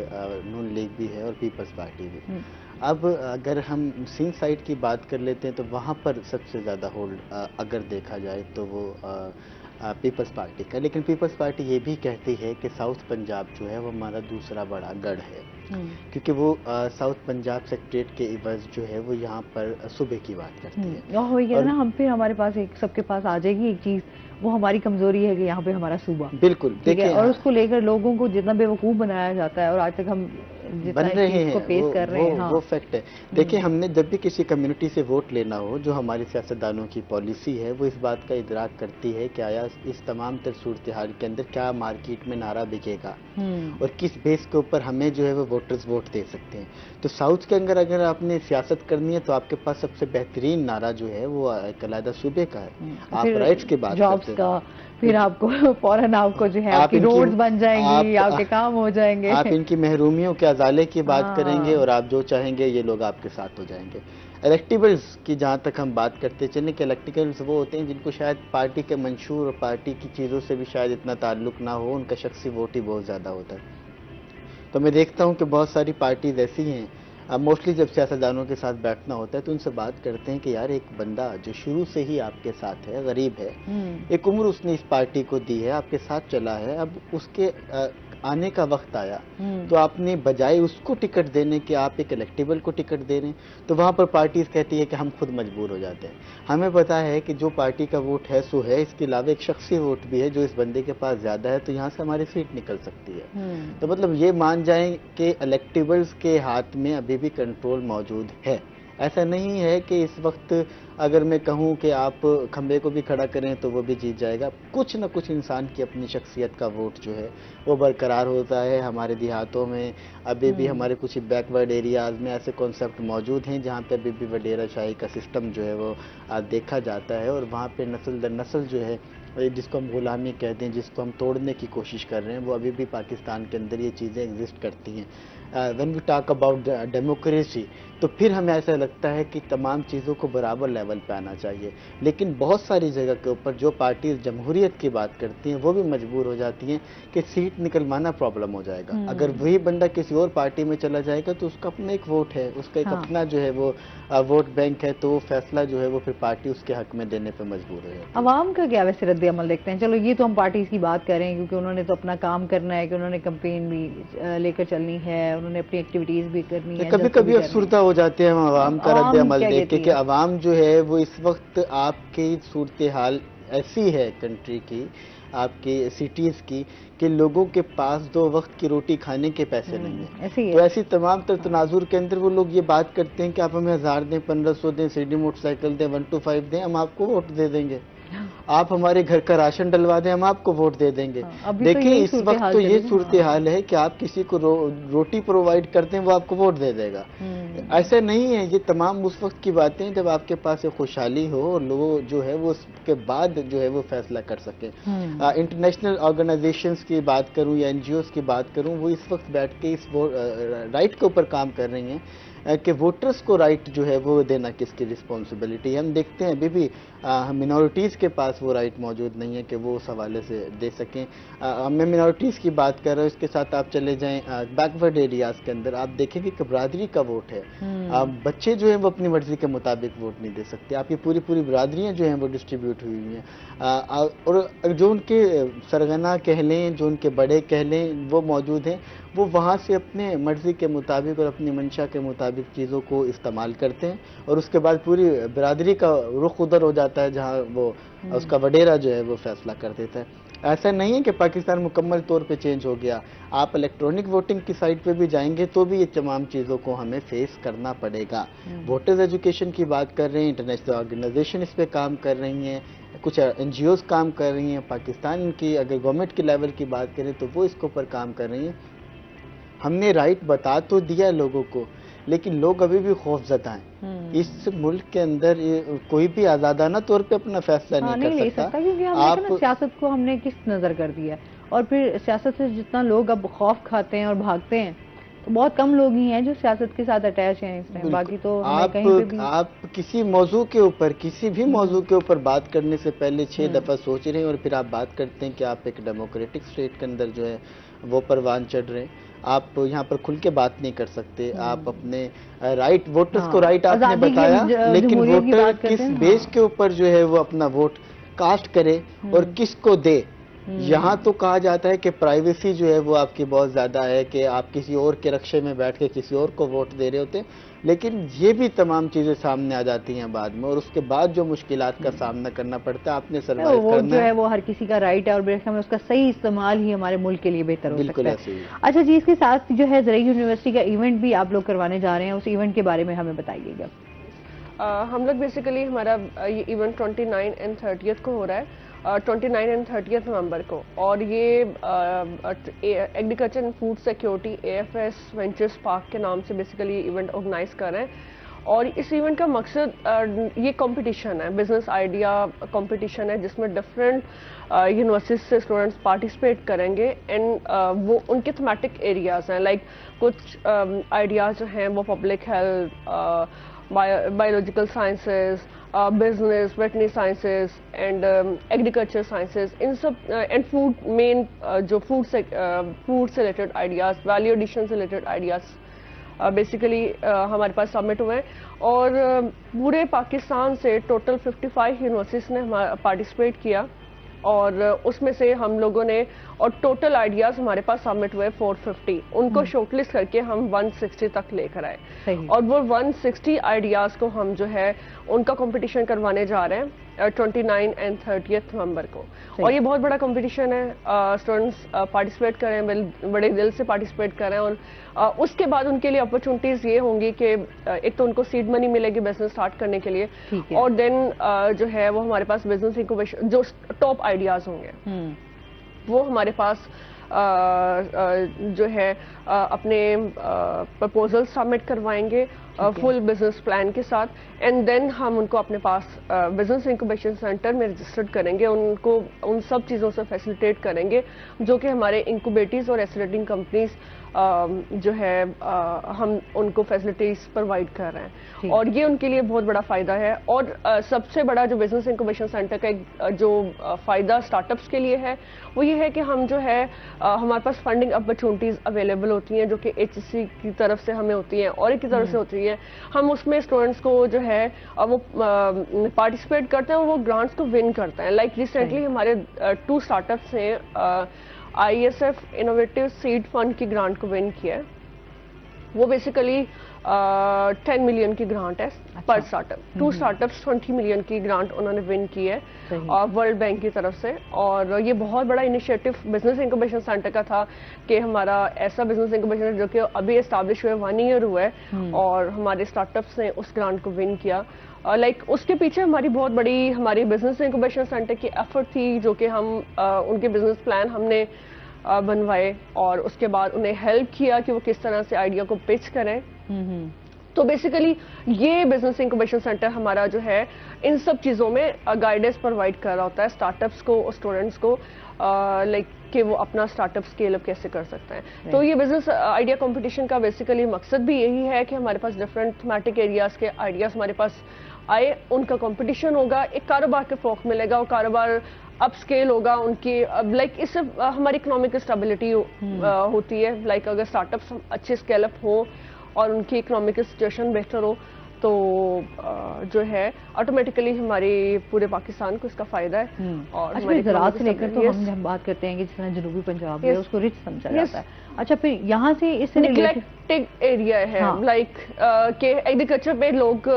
نون لیگ بھی ہے اور پیپلز پارٹی بھی. اب اگر ہم سندھ سائڈ کی بات کر لیتے ہیں تو وہاں پر سب سے زیادہ ہولڈ اگر دیکھا جائے تو وہ پیپلز پارٹی کا. لیکن پیپلز پارٹی یہ بھی کہتی ہے کہ ساؤتھ پنجاب جو ہے وہ ہمارا دوسرا بڑا گڑھ ہے, کیونکہ وہ ساؤتھ پنجاب سیکٹریٹ کے عوض جو ہے وہ یہاں پر صوبے کی بات کرتی ہے. اور نا ہم پھر ہمارے پاس سب کے پاس آ جائے گی ایک چیز, وہ ہماری کمزوری ہے کہ یہاں پہ ہمارا صوبہ. بالکل دیکھیں, اور اس کو لے کر لوگوں کو جتنا بے وقوف بنایا جاتا ہے, اور آج تک ہم بن رہے ہیں فیس کر رہے ہیں وہ فیکٹ ہے. دیکھیں ہم نے جب بھی کسی کمیونٹی سے ووٹ لینا ہو, جو ہماری سیاستدانوں کی پالیسی ہے وہ اس بات کا ادراک کرتی ہے کہ آیا اس تمام تر صورتحال کے اندر کیا مارکیٹ میں نعرہ بکے گا اور کس بیس کے اوپر ہمیں جو ہے وہ ووٹرز ووٹ دے سکتے ہیں. تو ساؤتھ کے اندر اگر آپ نے سیاست کرنی ہے تو آپ کے پاس سب سے بہترین نعرہ جو ہے وہ ایک علیحدہ صوبے کا ہے. آپ رائٹس کی بات کرتے ہیں, پھر آپ کو فوراً آپ کو جو ہے آپ کی روڈز بن جائیں گی, آپ کے کام ہو جائیں گے, آپ ان کی محرومیوں کے ازالے کی بات کریں گے اور آپ جو چاہیں گے یہ لوگ آپ کے ساتھ ہو جائیں گے. الیکٹیبلز کی جہاں تک ہم بات کرتے چلیں کہ الیکٹیبلز وہ ہوتے ہیں جن کو شاید پارٹی کے منشور اور پارٹی کی چیزوں سے بھی شاید اتنا تعلق نہ ہو, ان کا شخصی ووٹ ہی بہت زیادہ ہوتا ہے. تو میں دیکھتا ہوں کہ بہت ساری پارٹیز ایسی ہیں, موسٹلی جب سیاستدانوں کے ساتھ بیٹھنا ہوتا ہے تو ان سے بات کرتے ہیں کہ یار ایک بندہ جو شروع سے ہی آپ کے ساتھ ہے, غریب ہے, ایک عمر اس نے اس پارٹی کو دی ہے, آپ کے ساتھ چلا ہے, اب اس کے آنے کا وقت آیا تو آپ نے بجائے اس کو ٹکٹ دینے کے آپ ایک الیکٹیبل کو ٹکٹ دے رہے ہیں, تو وہاں پر پارٹیز کہتی ہے کہ ہم خود مجبور ہو جاتے ہیں. ہمیں پتا ہے کہ جو پارٹی کا ووٹ ہے سو ہے, اس کے علاوہ ایک شخصی ووٹ بھی ہے جو اس بندے کے پاس زیادہ ہے, تو یہاں سے ہماری سیٹ نکل سکتی ہے. تو مطلب یہ مان جائیں کہ الیکٹیبلز کے ہاتھ میں ابھی بھی کنٹرول موجود ہے. ایسا نہیں ہے کہ اس وقت اگر میں کہوں کہ آپ کھمبے کو بھی کھڑا کریں تو وہ بھی جیت جائے گا. کچھ نہ کچھ انسان کی اپنی شخصیت کا ووٹ جو ہے وہ برقرار ہوتا ہے. ہمارے دیہاتوں میں ابھی بھی ہمارے کچھ بیکورڈ ایریاز میں ایسے کانسیپٹ موجود ہیں جہاں پہ ابھی بھی وڈیرہ شاہی کا سسٹم جو ہے وہ دیکھا جاتا ہے, اور وہاں پہ نسل در نسل جو ہے جس کو ہم غلامی کہتے ہیں, جس کو ہم توڑنے کی کوشش کر رہے ہیں, وہ ابھی بھی پاکستان کے اندر یہ چیزیں ایگزسٹ کرتی ہیں. When we talk about democracy تو پھر ہمیں ایسا لگتا ہے کہ تمام چیزوں کو برابر لیول پہ آنا چاہیے. لیکن بہت ساری جگہ کے اوپر جو پارٹیز جمہوریت کی بات کرتی ہیں وہ بھی مجبور ہو جاتی ہیں کہ سیٹ نکلوانا پرابلم ہو جائے گا. اگر وہی بندہ کسی اور پارٹی میں چلا جائے گا تو اس کا اپنا ایک ووٹ ہے, اس کا ایک اپنا جو ہے وہ ووٹ بینک ہے, تو وہ فیصلہ جو ہے وہ پھر پارٹی اس کے حق میں دینے پہ مجبور ہو جاتی ہے. عوام کا کیا ویسے رد عمل دیکھتے ہیں؟ چلو یہ تو ہم پارٹیز کی بات کریں کیونکہ انہوں نے تو اپنا کام کرنا ہے, کہ انہوں نے کمپین بھی لے کر چلنی ہے, انہوں نے اپنی ایکٹیویٹیز بھی کرنی ہے. کبھی کبھی افسردہ ہو جاتے ہیں ہم عوام کا رد عمل دیکھ کے کہ عوام جو ہے وہ اس وقت آپ کی صورتحال ایسی ہے کنٹری کی, آپ کی سٹیز کی, کہ لوگوں کے پاس 2 وقت کی روٹی کھانے کے پیسے نہیں ہیں. تو ایسی تمام تر تناظر کے اندر وہ لوگ یہ بات کرتے ہیں کہ آپ ہمیں 1000 دیں, 1500 دیں, سیڈی موٹر سائیکل دیں, 125 دیں, ہم آپ کو ووٹ دے دیں گے. آپ ہمارے گھر کا راشن ڈلوا دیں, ہم آپ کو ووٹ دے دیں گے. دیکھیں اس وقت تو یہ صورتحال ہے کہ آپ کسی کو روٹی پرووائڈ کرتے ہیں وہ آپ کو ووٹ دے دے گا. ایسا نہیں ہے, یہ تمام اس وقت کی باتیں جب آپ کے پاس خوشحالی ہو اور لوگ جو ہے وہ اس کے بعد جو ہے وہ فیصلہ کر سکیں. انٹرنیشنل آرگنائزیشنز کی بات کروں یا NGOs کی بات کروں, وہ اس وقت بیٹھ کے اس رائٹ کے اوپر کام کر رہی ہیں کہ ووٹرز کو رائٹ جو ہے وہ دینا کس کی رسپانسبلٹی ہے. ہم دیکھتے ہیں ابھی بھی منورٹیز کے پاس وہ رائٹ موجود نہیں ہے کہ وہ اس حوالے سے دے سکیں. میں منورٹیز کی بات کر رہا ہوں, اس کے ساتھ آپ چلے جائیں بیکورڈ ایریاز کے اندر, آپ دیکھیں کہ برادری کا ووٹ ہے. بچے جو ہیں وہ اپنی مرضی کے مطابق ووٹ نہیں دے سکتے. آپ کی پوری برادریاں جو ہیں وہ ڈسٹریبیوٹ ہوئی ہوئی ہیں, اور جو ان کے سرغنہ کہہ لیں, جو ان کے بڑے کہہ لیں, وہ موجود ہیں. وہ وہاں سے اپنے مرضی کے مطابق اور اپنی منشا کے مطابق چیزوں کو استعمال کرتے ہیں, اور اس کے بعد پوری برادری کا رخ ادھر ہو جاتا ہے جہاں وہ اس کا وڈیرا جو ہے وہ فیصلہ کر دیتا ہے. ایسا نہیں ہے کہ پاکستان مکمل طور پہ چینج ہو گیا. آپ الیکٹرانک ووٹنگ کی سائٹ پہ بھی جائیں گے تو بھی یہ تمام چیزوں کو ہمیں فیس کرنا پڑے گا. ووٹرز ایجوکیشن کی بات کر رہے ہیں, انٹرنیشنل آرگنائزیشن اس پہ کام کر رہی ہیں, کچھ این جی اوز کام کر رہی ہیں. پاکستان کی اگر گورنمنٹ کے لیول کی بات کریں تو وہ اس کے اوپر کام کر رہی ہیں. ہم نے رائٹ بتا تو دیا لوگوں کو, لیکن لوگ ابھی بھی خوف زدہ ہیں. اس ملک کے اندر کوئی بھی آزادانہ طور پہ اپنا فیصلہ نہیں کر سکتا, کیونکہ ہم نے سیاست کو ہم نے کس نظر کر دیا, اور پھر سیاست سے جتنا لوگ اب خوف کھاتے ہیں اور بھاگتے ہیں, تو بہت کم لوگ ہی ہیں جو سیاست کے ساتھ اٹیچ ہیں اس میں. باقی تو آپ کسی موضوع کے اوپر, کسی بھی موضوع کے اوپر بات کرنے سے پہلے 6 دفعہ سوچ رہے ہیں, اور پھر آپ بات کرتے ہیں کہ آپ ایک ڈیموکریٹک اسٹیٹ کے اندر جو ہے وہ پروان چڑھ رہے ہیں. آپ یہاں پر کھل کے بات نہیں کر سکتے. آپ اپنے رائٹ, ووٹرز کو رائٹ آپ نے بتایا, لیکن ووٹر کس بیس کے اوپر جو ہے وہ اپنا ووٹ کاسٹ کرے اور کس کو دے. یہاں تو کہا جاتا ہے کہ پرائیویسی جو ہے وہ آپ کی بہت زیادہ ہے, کہ آپ کسی اور کے رکشے میں بیٹھ کے کسی اور کو ووٹ دے رہے ہوتے ہیں, لیکن یہ بھی تمام چیزیں سامنے آ جاتی ہیں بعد میں, اور اس کے بعد جو مشکلات کا سامنا کرنا پڑتا ہے آپ نے سروائیو کرنا ہے. ووٹ جو ہے وہ ہر کسی کا رائٹ ہے, اور میرے خیال میں اس کا صحیح استعمال ہی ہمارے ملک کے لیے بہتر ہو سکتا ہے. اچھا جی, اس کے ساتھ جو ہے زرعی یونیورسٹی کا ایونٹ بھی آپ لوگ کروانے جا رہے ہیں, اس ایونٹ کے بارے میں ہمیں بتائیے گا. ہم لوگ بیسیکلی ہمارا یہ ایونٹ 29 and 30 کو ہو رہا ہے, 29 and 30 نومبر کو, اور یہ agriculture and food security AFS ventures park کے نام سے بیسیکلی ایونٹ آرگنائز کر رہے ہیں. اور اس ایونٹ کا مقصد یہ کمپٹیشن ہے, بزنس آئیڈیا کمپٹیشن ہے, جس میں ڈفرینٹ یونیورسٹیز سے اسٹوڈنٹس پارٹیسپیٹ کریں گے. اینڈ وہ ان کے تھمیٹک ایریاز ہیں, لائک کچھ آئیڈیاز جو ہیں وہ public health, biological sciences, business, veterinary sciences and agriculture sciences, ان سب, اینڈ فوڈ, مین جو فوڈ سے ریلیٹڈ آئیڈیاز, ویلیو ایڈیشن سے ریلیٹڈ آئیڈیاز بیسیکلی ہمارے پاس سبمٹ ہوئے ہیں. اور پورے پاکستان سے ٹوٹل 55 یونیورسٹیز نے پارٹیسپیٹ کیا, اور اس میں سے ہم لوگوں نے, اور ٹوٹل آئیڈیاز ہمارے پاس سبمٹ ہوئے 450, ان کو شارٹ لسٹ کر کے ہم 160 تک لے کر آئے. اور وہ 160 آئیڈیاز کو ہم جو ہے ان کا کمپٹیشن کروانے جا رہے ہیں 29 and 30 نومبر کو. اور یہ بہت بڑا کمپٹیشن ہے, اسٹوڈنٹس پارٹیسپیٹ کریں, بڑے دل سے پارٹیسپیٹ کریں. اور اس کے بعد ان کے لیے اپرچونٹیز یہ ہوں گی کہ ایک تو ان کو سیڈ منی ملے گی بزنس اسٹارٹ کرنے کے لیے, اور دین جو ہے وہ ہمارے پاس بزنس انکوبیشن, جو ٹاپ آئیڈیاز ہوں گے وہ ہمارے پاس جو ہے اپنے پرپوزل سبمٹ کروائیں گے فل بزنس پلان کے ساتھ. اینڈ دین ہم ان کو اپنے پاس بزنس انکوبیشن سینٹر میں رجسٹرڈ کریں گے, ان کو ان سب چیزوں سے فیسیلیٹیٹ کریں گے جو کہ ہمارے انکوبیٹیز اور ایکسیلریٹنگ کمپنیز جو ہے ہم ان کو فیسلٹیز پرووائڈ کر رہے ہیں. اور یہ ان کے لیے بہت بڑا فائدہ ہے. اور سب سے بڑا جو بزنس انکوبیشن سینٹر کا ایک جو فائدہ اسٹارٹ اپس کے لیے ہے وہ یہ ہے کہ ہم جو ہے ہمارے پاس فنڈنگ اپرچونٹیز اویلیبل ہوتی ہیں, جو کہ HSC کی طرف سے ہمیں ہوتی ہیں اور ایک کی طرف سے ہوتی ہیں. ہم اس میں اسٹوڈنٹس کو جو ہے وہ پارٹیسپیٹ کرتے ہیں اور وہ گرانٹس کو ون کرتے ہیں. لائک ریسنٹلی ہمارے 2 اسٹارٹ اپس ہیں ISF انوویٹو سیڈ فنڈ کی گرانٹ کو ون کیا ہے. وہ بیسیکلی 10 ملین کی گرانٹ ہے پر startup. 2 startups 20 million کی گرانٹ انہوں نے ون کی ہے ورلڈ بینک کی طرف سے. اور یہ بہت بڑا انیشیٹو بزنس انکوبیشن سینٹر کا تھا کہ ہمارا ایسا بزنس انکوبیشن جو کہ ابھی اسٹیبلش ہوئے 1 ایئر ہوا ہے, اور ہمارے اسٹارٹ اپس نے اس گرانٹ کو ون کیا. لائک اس کے پیچھے ہماری بہت بڑی ہماری بزنس انکوبیشن سینٹر کی ایفرٹ تھی, جو کہ ہم ان کے بزنس پلان ہم نے بنوائے, اور اس کے بعد انہیں ہیلپ کیا کہ وہ کس طرح سے آئیڈیا کو پچ کریں. تو بیسیکلی یہ بزنس انکوبیشن سینٹر ہمارا جو ہے ان سب چیزوں میں گائیڈنس پرووائڈ کر رہا ہوتا ہے اسٹارٹ اپس کو اور اسٹوڈنٹس کو، لائک کہ وہ اپنا اسٹارٹ اپ اسکیل اپ کیسے کر سکتے ہیں. تو یہ بزنس آئیڈیا کمپٹیشن کا بیسیکلی مقصد بھی یہی ہے کہ ہمارے پاس ڈفرینٹ تھیمیٹک ایریاز کے آئیڈیاز ہمارے پاس آئے، ان کا کمپٹیشن ہوگا، ایک کاروبار کے فروغ ملے گا، وہ کاروبار اپ اسکیل ہوگا ان کی، لائک اس سے ہماری اکنامک اسٹیبلٹی ہوتی ہے. لائک اگر اسٹارٹ اپس اچھے اسکیل اپ ہوں اور ان کی اکنامک سچویشن بہتر ہو تو جو ہے آٹومیٹیکلی ہماری پورے پاکستان کو اس کا فائدہ ہے. اور زراعت سے لے کر تو ہم بات کرتے ہیں کہ جس طرح جنوبی پنجاب ہے اس کو رچ سمجھا جاتا ہے. اچھا پھر یہاں سے اس سے نیگلیکٹڈ ایریا ہے، لائک کہ ایگریکلچر پہ لوگ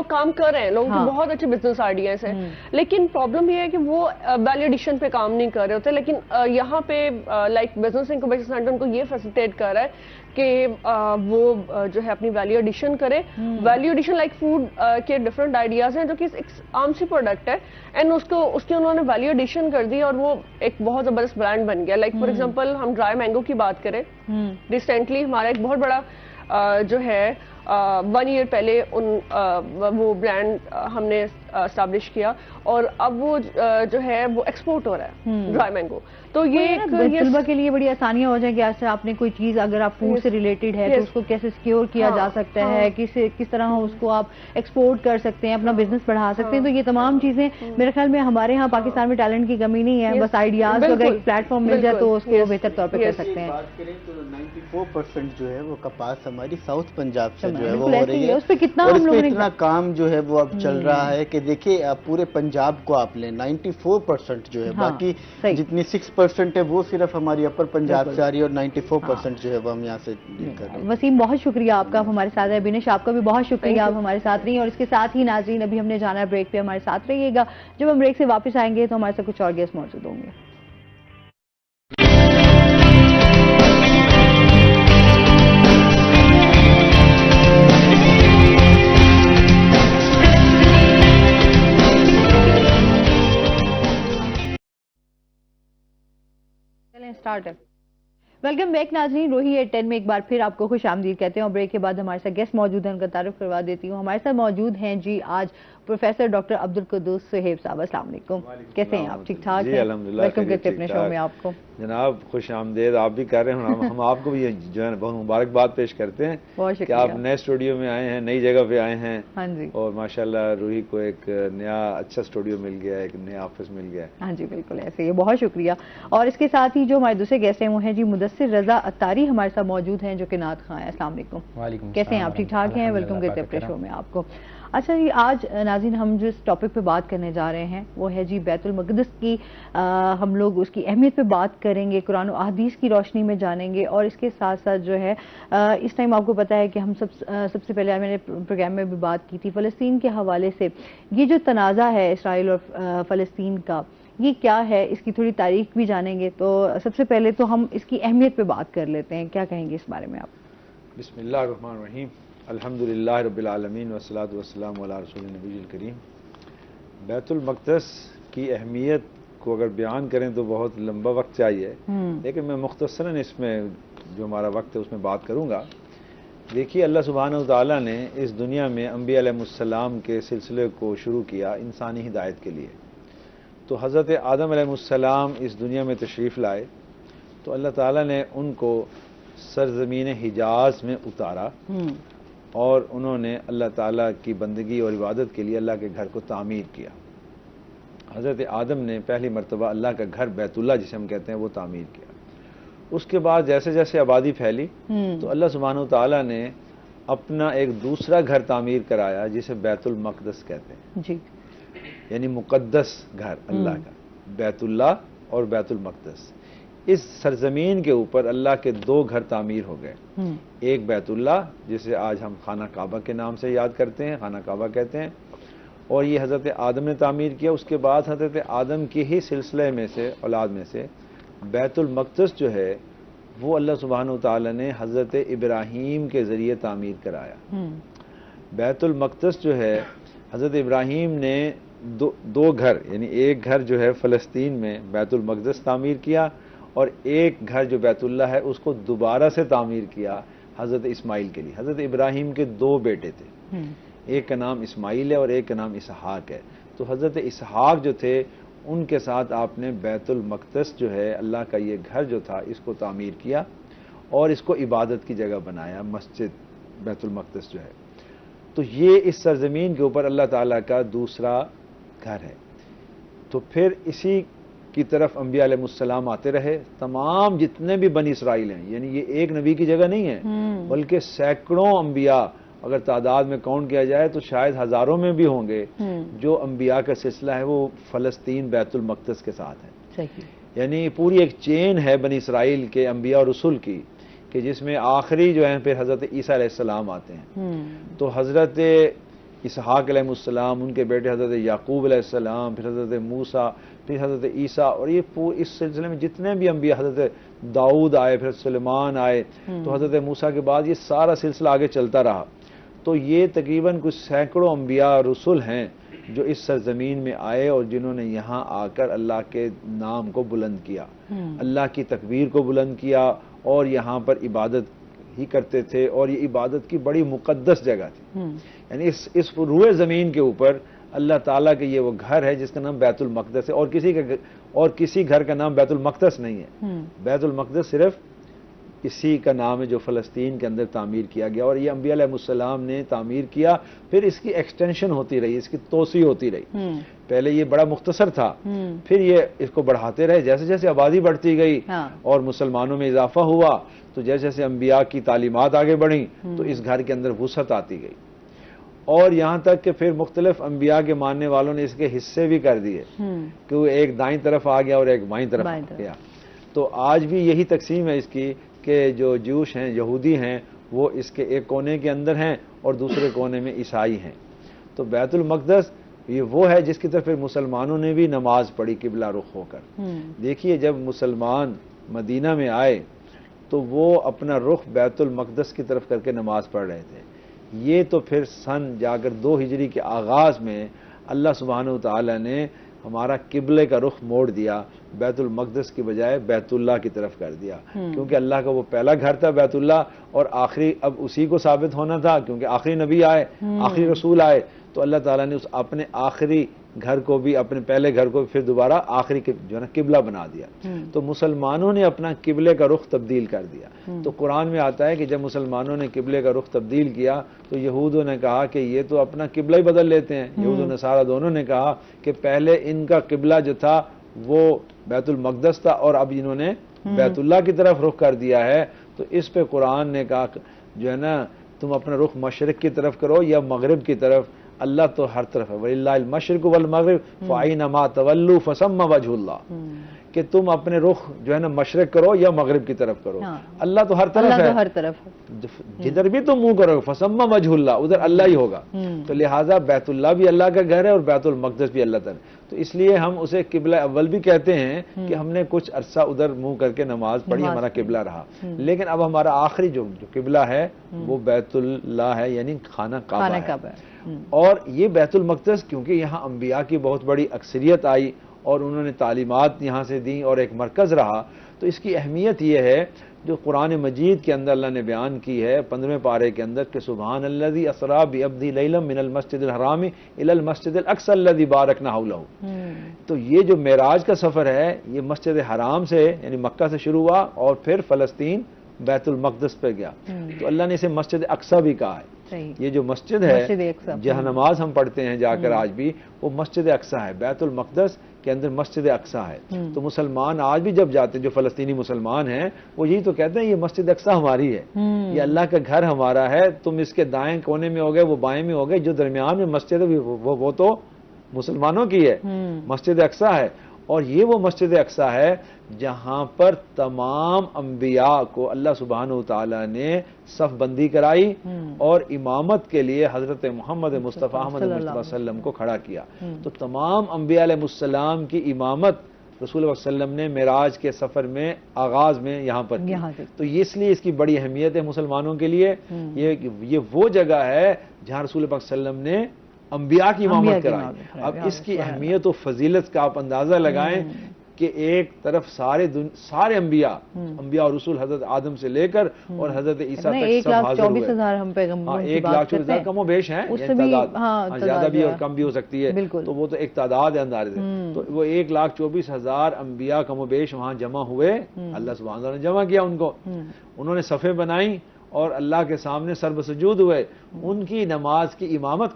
کام کر رہے ہیں، لوگوں کے بہت اچھے بزنس آئیڈیاز ہیں، لیکن پرابلم یہ ہے کہ وہ ویلیو ایڈیشن پہ کام نہیں کر رہے ہوتے. لیکن یہاں پہ لائک بزنس انکوبیشن سینٹر ان کو یہ فیسیلیٹیٹ کر رہا ہے کہ وہ جو ہے اپنی ویلیو ایڈیشن کرے. ویلیو ایڈیشن لائک فوڈ کے ڈفرنٹ آئیڈیاز ہیں جو کہ ایک عام سی پروڈکٹ ہے، اینڈ اس کی انہوں نے ویلیو ایڈیشن کر دی اور وہ ایک بہت زبردست برانڈ بن گیا. لائک فار ایگزامپل ہم ڈرائی مینگو کی بات کریں، ریسنٹلی ہمارا ایک بہت بڑا جو ہے 1 ایئر پہلے وہ برانڈ ہم نے اسٹیبلش کیا اور اب وہ جو ہے وہ ایکسپورٹ ہو رہا ہے ڈرائی مینگو. تو یہ طلبہ کے لیے بڑی آسانیاں ہو جائیں کہ آج سے آپ نے کوئی چیز اگر آپ فوڈ سے ریلیٹڈ ہے تو اس کو کیسے سیکیور کیا جا سکتا ہے، کس طرح اس کو آپ ایکسپورٹ کر سکتے ہیں، اپنا بزنس بڑھا سکتے ہیں. تو یہ تمام چیزیں میرے خیال میں ہمارے ہاں پاکستان میں ٹیلنٹ کی کمی نہیں ہے، بس آئیڈیاز کو اگر ایک پلیٹ فارم مل جائے تو اس کو بہتر طور پہ کر سکتے ہیں. بات کریں تو 94% جو ہے وہ کپاس ہماری ساؤتھ پنجاب سے جو ہے وہ ہو رہی ہے، اس پہ کتنا اور اس پہ اتنا کام جو ہے وہ اب چل رہا ہے کہ دیکھیے آپ پورے پنجاب کو آپ لیں 94% جو ہے، باقی جتنی 6% ہے وہ صرف ہماری اپر پنجاب سے آ رہی ہے اور 94% جو ہے وہ ہم یہاں سے کر رہے ہیں. وسیم بہت شکریہ آپ کا ہمارے ساتھ ہے. بینش آپ کا بھی بہت شکریہ آپ ہمارے ساتھ رہی. اور اس کے ساتھ ہی ناظرین ابھی ہم نے جانا ہے بریک پہ، ہمارے ساتھ رہیے گا. جب ہم بریک سے واپس آئیں گے تو ہمارے ساتھ کچھ اور گیسٹ موجود ہوں گے. اسٹارٹ ہے. ویلکم بیک ناظرین، روہی 810 میں ایک بار پھر آپ کو خوش آمدید کہتے ہیں. اور بریک کے بعد ہمارے ساتھ گیسٹ موجود ہیں، ان کا تعارف کروا دیتی ہوں. ہمارے ساتھ موجود ہیں جی آج پروفیسر ڈاکٹر عبدالقدوس سہیب صاحب. السلام علیکم، کیسے ہیں آپ؟ ٹھیک ٹھاک ہیں؟ الحمدللہ ویلکم کرتے ہیں اپنے شو میں آپ کو. جناب خوش آمدید آپ بھی کر رہے ہیں، ہم آپ کو بھی جو ہے بہت مبارکباد پیش کرتے ہیں کہ آپ نئے اسٹوڈیو میں آئے ہیں، نئی جگہ پہ آئے ہیں. ہاں جی. اور ماشاءاللہ روہی کو ایک نیا اچھا اسٹوڈیو مل گیا ہے، ایک نیا آفس مل گیا ہے. ہاں جی بالکل ایسے ہی، بہت شکریہ. اور اس کے ساتھ ہی جو ہمارے دوسرے گیسٹ ہیں وہ ہیں جی مدثر رضا اتاری ہمارے ساتھ موجود ہیں جو کہ نعت خواں ہیں. السلام علیکم. وعلیکم. کیسے ہیں آپ؟ ٹھیک ٹھاک ہیں؟ ویلکم کرتے ہیں اپنے شو میں آپ کو. اچھا جی، آج ناظرین ہم جو اس ٹاپک پہ بات کرنے جا رہے ہیں وہ ہے جی بیت المقدس کی. ہم لوگ اس کی اہمیت پہ بات کریں گے، قرآن و احادیث کی روشنی میں جانیں گے. اور اس کے ساتھ ساتھ جو ہے اس ٹائم آپ کو پتا ہے کہ ہم سب سے پہلے میں نے پروگرام میں بھی بات کی تھی فلسطین کے حوالے سے. یہ جو تنازع ہے اسرائیل اور فلسطین کا، یہ کیا ہے، اس کی تھوڑی تاریخ بھی جانیں گے. تو سب سے پہلے تو ہم اس کی اہمیت پہ بات کر لیتے ہیں. کیا کہیں گے اس بارے میں آپ؟ بسم اللہ الرحمن الرحیم. الحمدللہ رب العالمین والصلاۃ والسلام علی رسول النبی الکریم. بیت المقدس کی اہمیت کو اگر بیان کریں تو بہت لمبا وقت چاہیے، لیکن میں مختصراً اس میں جو ہمارا وقت ہے اس میں بات کروں گا. دیکھیے اللہ سبحانہ وتعالیٰ نے اس دنیا میں انبیاء علیہ السلام کے سلسلے کو شروع کیا انسانی ہدایت کے لیے. تو حضرت آدم علیہ السلام اس دنیا میں تشریف لائے تو اللہ تعالیٰ نے ان کو سرزمین حجاز میں اتارا اور انہوں نے اللہ تعالیٰ کی بندگی اور عبادت کے لیے اللہ کے گھر کو تعمیر کیا. حضرت آدم نے پہلی مرتبہ اللہ کا گھر بیت اللہ جسے ہم کہتے ہیں وہ تعمیر کیا. اس کے بعد جیسے جیسے آبادی پھیلی تو اللہ سبحانہ وتعالیٰ نے اپنا ایک دوسرا گھر تعمیر کرایا جسے بیت المقدس کہتے ہیں جی، یعنی مقدس گھر اللہ کا. بیت اللہ اور بیت المقدس، اس سرزمین کے اوپر اللہ کے 2 گھر تعمیر ہو گئے. ایک بیت اللہ جسے آج ہم خانہ کعبہ کے نام سے یاد کرتے ہیں، خانہ کعبہ کہتے ہیں، اور یہ حضرت آدم نے تعمیر کیا. اس کے بعد حضرت آدم کی ہی سلسلے میں سے اولاد میں سے بیت المقدس جو ہے وہ اللہ سبحانہ وتعالی نے حضرت ابراہیم کے ذریعے تعمیر کرایا. بیت المقدس جو ہے حضرت ابراہیم نے 2 گھر، یعنی ایک گھر جو ہے فلسطین میں بیت المقدس تعمیر کیا اور ایک گھر جو بیت اللہ ہے اس کو دوبارہ سے تعمیر کیا حضرت اسماعیل کے لیے. حضرت ابراہیم کے 2 بیٹے تھے، ایک کا نام اسماعیل ہے اور ایک کا نام اسحاق ہے. تو حضرت اسحاق جو تھے ان کے ساتھ آپ نے بیت المقدس جو ہے اللہ کا یہ گھر جو تھا اس کو تعمیر کیا اور اس کو عبادت کی جگہ بنایا، مسجد بیت المقدس جو ہے. تو یہ اس سرزمین کے اوپر اللہ تعالیٰ کا دوسرا گھر ہے. تو پھر اسی کی طرف انبیاء علیہ السلام آتے رہے. تمام جتنے بھی بنی اسرائیل ہیں، یعنی یہ ایک نبی کی جگہ نہیں ہے بلکہ سینکڑوں انبیاء اگر تعداد میں کاؤنٹ کیا جائے تو شاید ہزاروں میں بھی ہوں گے جو انبیاء کا سلسلہ ہے وہ فلسطین بیت المقدس کے ساتھ ہے. یعنی پوری ایک چین ہے بنی اسرائیل کے انبیاء اور رسول کی کہ جس میں آخری جو ہیں پھر حضرت عیسیٰ علیہ السلام آتے ہیں. تو حضرت اسحاق علیہ السلام، ان کے بیٹے حضرت یعقوب علیہ السلام، پھر حضرت موسیٰ، پھر حضرت عیسیٰ، اور یہ اس سلسلے میں جتنے بھی انبیاء، حضرت داؤد آئے، پھر سلیمان آئے، تو حضرت موسیٰ کے بعد یہ سارا سلسلہ آگے چلتا رہا. تو یہ تقریباً کچھ سینکڑوں انبیاء رسول ہیں جو اس سرزمین میں آئے اور جنہوں نے یہاں آ کر اللہ کے نام کو بلند کیا، اللہ کی تکبیر کو بلند کیا اور یہاں پر عبادت ہی کرتے تھے. اور یہ عبادت کی بڑی مقدس جگہ تھی. یعنی اس روئے زمین کے اوپر اللہ تعالیٰ کے یہ وہ گھر ہے جس کا نام بیت المقدس ہے، اور کسی گھر کا نام بیت المقدس نہیں ہے. بیت المقدس صرف اسی کا نام ہے جو فلسطین کے اندر تعمیر کیا گیا، اور یہ انبیاء علیہ السلام نے تعمیر کیا. پھر اس کی ایکسٹینشن ہوتی رہی، اس کی توسیع ہوتی رہی. پہلے یہ بڑا مختصر تھا، پھر یہ اس کو بڑھاتے رہے جیسے جیسے آبادی بڑھتی گئی اور مسلمانوں میں اضافہ ہوا. تو جیسے جیسے انبیاء کی تعلیمات آگے بڑھیں تو اس گھر کے اندر وسعت آتی گئی، اور یہاں تک کہ پھر مختلف انبیاء کے ماننے والوں نے اس کے حصے بھی کر دیے کہ وہ ایک دائیں طرف آ گیا اور ایک بائیں طرف آ گیا. تو آج بھی یہی تقسیم ہے اس کی کہ جو جوش ہیں، یہودی ہیں، وہ اس کے ایک کونے کے اندر ہیں اور دوسرے کونے میں عیسائی ہیں. تو بیت المقدس یہ وہ ہے جس کی طرف پھر مسلمانوں نے بھی نماز پڑھی قبلہ رخ ہو کر. دیکھیے جب مسلمان مدینہ میں آئے تو وہ اپنا رخ بیت المقدس کی طرف کر کے نماز پڑھ رہے تھے. یہ تو پھر سن جا کر 2 ہجری کے آغاز میں اللہ سبحانہ وتعالی نے ہمارا قبلے کا رخ موڑ دیا، بیت المقدس کی بجائے بیت اللہ کی طرف کر دیا. کیونکہ اللہ کا وہ پہلا گھر تھا بیت اللہ، اور آخری اب اسی کو ثابت ہونا تھا کیونکہ آخری نبی آئے، آخری رسول آئے. تو اللہ تعالیٰ نے اس اپنے آخری گھر کو بھی، اپنے پہلے گھر کو بھی پھر دوبارہ آخری جو ہے نا قبلہ بنا دیا. تو مسلمانوں نے اپنا قبلے کا رخ تبدیل کر دیا. تو قرآن میں آتا ہے کہ جب مسلمانوں نے قبلے کا رخ تبدیل کیا تو یہودوں نے کہا کہ یہ تو اپنا قبلہ ہی بدل لیتے ہیں. یہود و نصارہ دونوں نے کہا کہ پہلے ان کا قبلہ جو تھا وہ بیت المقدس تھا اور اب انہوں نے بیت اللہ کی طرف رخ کر دیا ہے. تو اس پہ قرآن نے کہا جو ہے نا تم اپنا رخ مشرق کی طرف کرو یا مغرب کی طرف. اللہ تو ہر طرف ہے، وَلِلَّهِ الْمَشْرِقُ وَالْمَغْرِبُ فَأَيْنَمَا تَوَلُّوا فَثَمَّ وَجْهُ اللَّهِ کہ تم اپنے رخ جو ہے نا مشرق کرو یا مغرب کی طرف کرو. اللہ تو ہر طرف ہے، ہر طرف جدھر بھی تم منہ کرو فَثَمَّ وَجْهُ اللَّهِ ادھر اللہ ہی ہوگا. تو لہٰذا بیت اللہ بھی اللہ کا گھر ہے اور بیت المقدس بھی اللہ تعالیٰ. تو اس لیے ہم اسے قبلہ اول بھی کہتے ہیں کہ ہم نے کچھ عرصہ ادھر منہ کر کے نماز پڑھی، ہمارا قبلہ رہا. لیکن اب ہمارا آخری جو قبلہ ہے وہ بیت اللہ ہے، یعنی خانہ کعبہ ہے. اور یہ بیت المقدس کیونکہ یہاں انبیاء کی بہت بڑی اکثریت آئی اور انہوں نے تعلیمات یہاں سے دیں اور ایک مرکز رہا، تو اس کی اہمیت یہ ہے جو قرآن مجید کے اندر اللہ نے بیان کی ہے 15ویں پارے کے اندر کہ سبحان الذی اسریٰ بعبدہ لیلا من المسجد الحرام الی المسجد الاقصی الذی بارکنا حولہ. تو یہ جو معراج کا سفر ہے یہ مسجد حرام سے یعنی مکہ سے شروع ہوا اور پھر فلسطین بیت المقدس پہ گیا. تو اللہ نے اسے مسجد اقصی بھی کہا ہے. یہ جو مسجد ہے جہاں نماز ہم پڑھتے ہیں جا کر آج بھی، وہ مسجد اقصی ہے. بیت المقدس کے اندر مسجد اقصی ہے. تو مسلمان آج بھی جب جاتے ہیں، جو فلسطینی مسلمان ہیں، وہ یہی تو کہتے ہیں یہ مسجد اقصی ہماری ہے، یہ اللہ کا گھر ہمارا ہے. تم اس کے دائیں کونے میں ہو گئے، وہ بائیں میں ہو گئے، جو درمیان میں مسجد ہے وہ تو مسلمانوں کی ہے، مسجد اقصی ہے. اور یہ وہ مسجد اقصی ہے جہاں پر تمام انبیاء کو اللہ سبحانہ وتعالی نے صف بندی کرائی اور امامت کے لیے حضرت محمد مصطفیٰ صلی اللہ علیہ وسلم کو کھڑا کیا. تو تمام انبیاء علیہ السلام کی امامت رسول اللہ صلی اللہ علیہ وسلم نے معراج کے سفر میں آغاز میں یہاں پر کی. تو اس لیے اس کی بڑی اہمیت ہے مسلمانوں کے لیے. یہ وہ جگہ ہے جہاں رسول اللہ صلی اللہ علیہ وسلم نے انبیاء کی امامت کرائی. اب اس کی اہمیت و فضیلت کا آپ اندازہ لگائیں کہ ایک طرف سارے انبیاء اور رسول حضرت آدم سے لے کر اور حضرت عیسیٰ تک سب حاضر ہوئے. 1,24,000 ہم پیغمبروں کی بات کرتے ہیں. 1,24,000 کم و بیش ہیں, زیادہ بھی اور کم بھی ہو سکتی ہے, تو وہ تو ایک تعداد ہے اندازے سے. تو وہ 1,24,000 انبیاء کم و بیش وہاں جمع ہوئے. اللہ سبحانہ وتعالی نے جمع کیا ان کو, انہوں نے صفیں بنائیں اور اللہ کے سامنے سر بسجود ہوئے. ان کی نماز کی امامت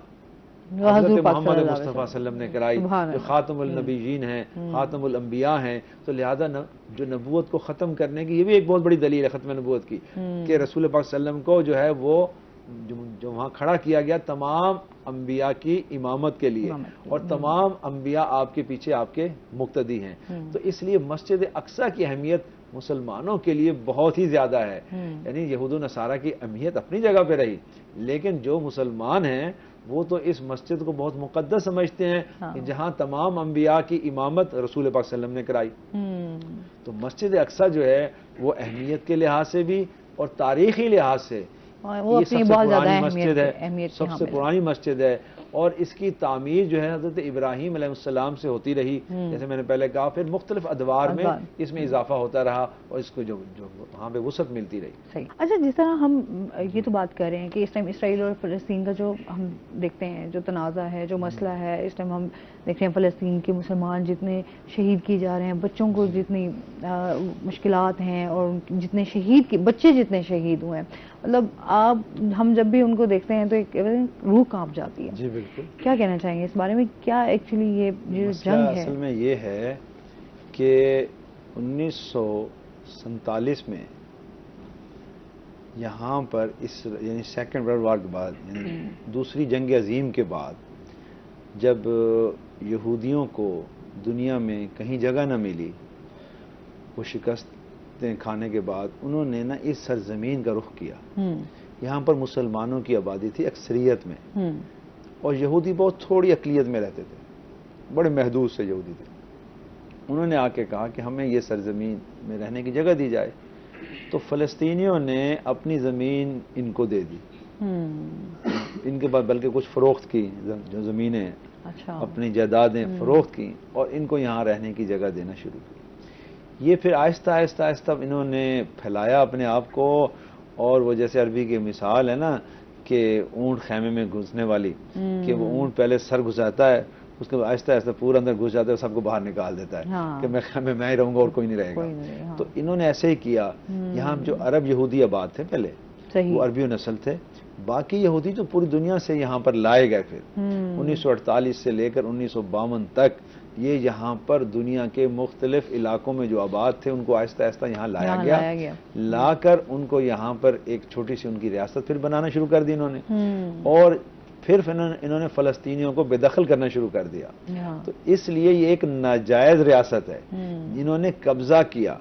حضرت محمد مصطفیٰ صلی اللہ علیہ وسلم نے کرائی, جو خاتم النبیین ہیں, خاتم الانبیاء ہیں. تو لہذا جو نبوت کو ختم کرنے کی یہ بھی ایک بہت بڑی دلیل ہے ختم نبوت کی, کہ رسول پاک صلی اللہ علیہ وسلم کو جو ہے وہ جو وہاں کھڑا کیا گیا تمام انبیاء کی امامت کے لیے, اور تمام انبیاء آپ کے پیچھے آپ کے مقتدی ہیں. تو اس لیے مسجد اقصیٰ کی اہمیت مسلمانوں کے لیے بہت ہی زیادہ ہے. یعنی یہود و نصارہ کی اہمیت اپنی جگہ پہ رہی, لیکن جو مسلمان ہیں وہ تو اس مسجد کو بہت مقدس سمجھتے ہیں, کہ جہاں تمام انبیاء کی امامت رسول پاک صلی اللہ علیہ وسلم نے کرائی. تو مسجد اقصیٰ جو ہے وہ اہمیت کے لحاظ سے بھی اور تاریخی لحاظ سے یہ سب سے پرانی مسجد ہے, سب سے پرانی مسجد ہے. اور اس کی تعمیر جو ہے حضرت ابراہیم علیہ السلام سے ہوتی رہی, جیسے میں نے پہلے کہا, پھر مختلف ادوار میں اس میں اضافہ ہوتا رہا اور اس کو جو وہاں پہ وسعت ملتی رہی. صحیح. اچھا, جس طرح ہم یہ تو بات کر رہے ہیں کہ اس ٹائم اسرائیل اور فلسطین کا جو ہم دیکھتے ہیں جو تنازع ہے, جو مسئلہ ہے, اس ٹائم ہم دیکھ رہے ہیں فلسطین کے مسلمان جتنے شہید کیے جا رہے ہیں, بچوں کو جتنی مشکلات ہیں, اور جتنے بچے جتنے شہید ہوئے ہیں, مطلب ہم جب بھی ان کو دیکھتے ہیں تو ایک روح کانپ جاتی ہے. جی بالکل. کیا کہنا چاہیں گے اس بارے میں؟ کیا ایکچولی یہ جنگ ہے اصل میں یہ ہے کہ 1947 میں یہاں پر یعنی سیکنڈ ورلڈ وار کے بعد, یعنی دوسری جنگ عظیم کے بعد, جب یہودیوں کو دنیا میں کہیں جگہ نہ ملی, وہ شکستیں کھانے کے بعد انہوں نے نا اس سرزمین کا رخ کیا. یہاں پر مسلمانوں کی آبادی تھی اکثریت میں, اور یہودی بہت تھوڑی اقلیت میں رہتے تھے, بڑے محدود سے یہودی تھے. انہوں نے آ کے کہا کہ ہمیں یہ سرزمین میں رہنے کی جگہ دی جائے. تو فلسطینیوں نے اپنی زمین ان کو دے دی, ان کے بعد بلکہ کچھ فروخت کی, جو زمینیں اپنی جائیدادیں فروخت کی, اور ان کو یہاں رہنے کی جگہ دینا شروع کی. یہ پھر آہستہ آہستہ آہستہ انہوں نے پھیلایا اپنے آپ کو. اور وہ جیسے عربی کی مثال ہے نا کہ اونٹ خیمے میں گھسنے والی, کہ وہ اونٹ پہلے سر گھساتا ہے, اس کے بعد آہستہ آہستہ پورا اندر گھس جاتا ہے, سب کو باہر نکال دیتا ہے کہ میں خیمے میں ہی رہوں گا اور کوئی نہیں رہے گا. تو انہوں نے ایسے ہی کیا. یہاں جو عرب یہودی آباد تھے پہلے, وہ عربی و نسل تھے. باقی یہودی جو پوری دنیا سے یہاں پر لائے گئے, پھر 1948 سے لے کر 1952 تک یہ یہاں پر دنیا کے مختلف علاقوں میں جو آباد تھے ان کو آہستہ آہستہ یہاں لایا گیا. لا کر ان کو یہاں پر ایک چھوٹی سی ان کی ریاست پھر بنانا شروع کر دی انہوں نے, اور پھر انہوں نے فلسطینیوں کو بے دخل کرنا شروع کر دیا. تو اس لیے یہ ایک ناجائز ریاست ہے جنہوں نے قبضہ کیا.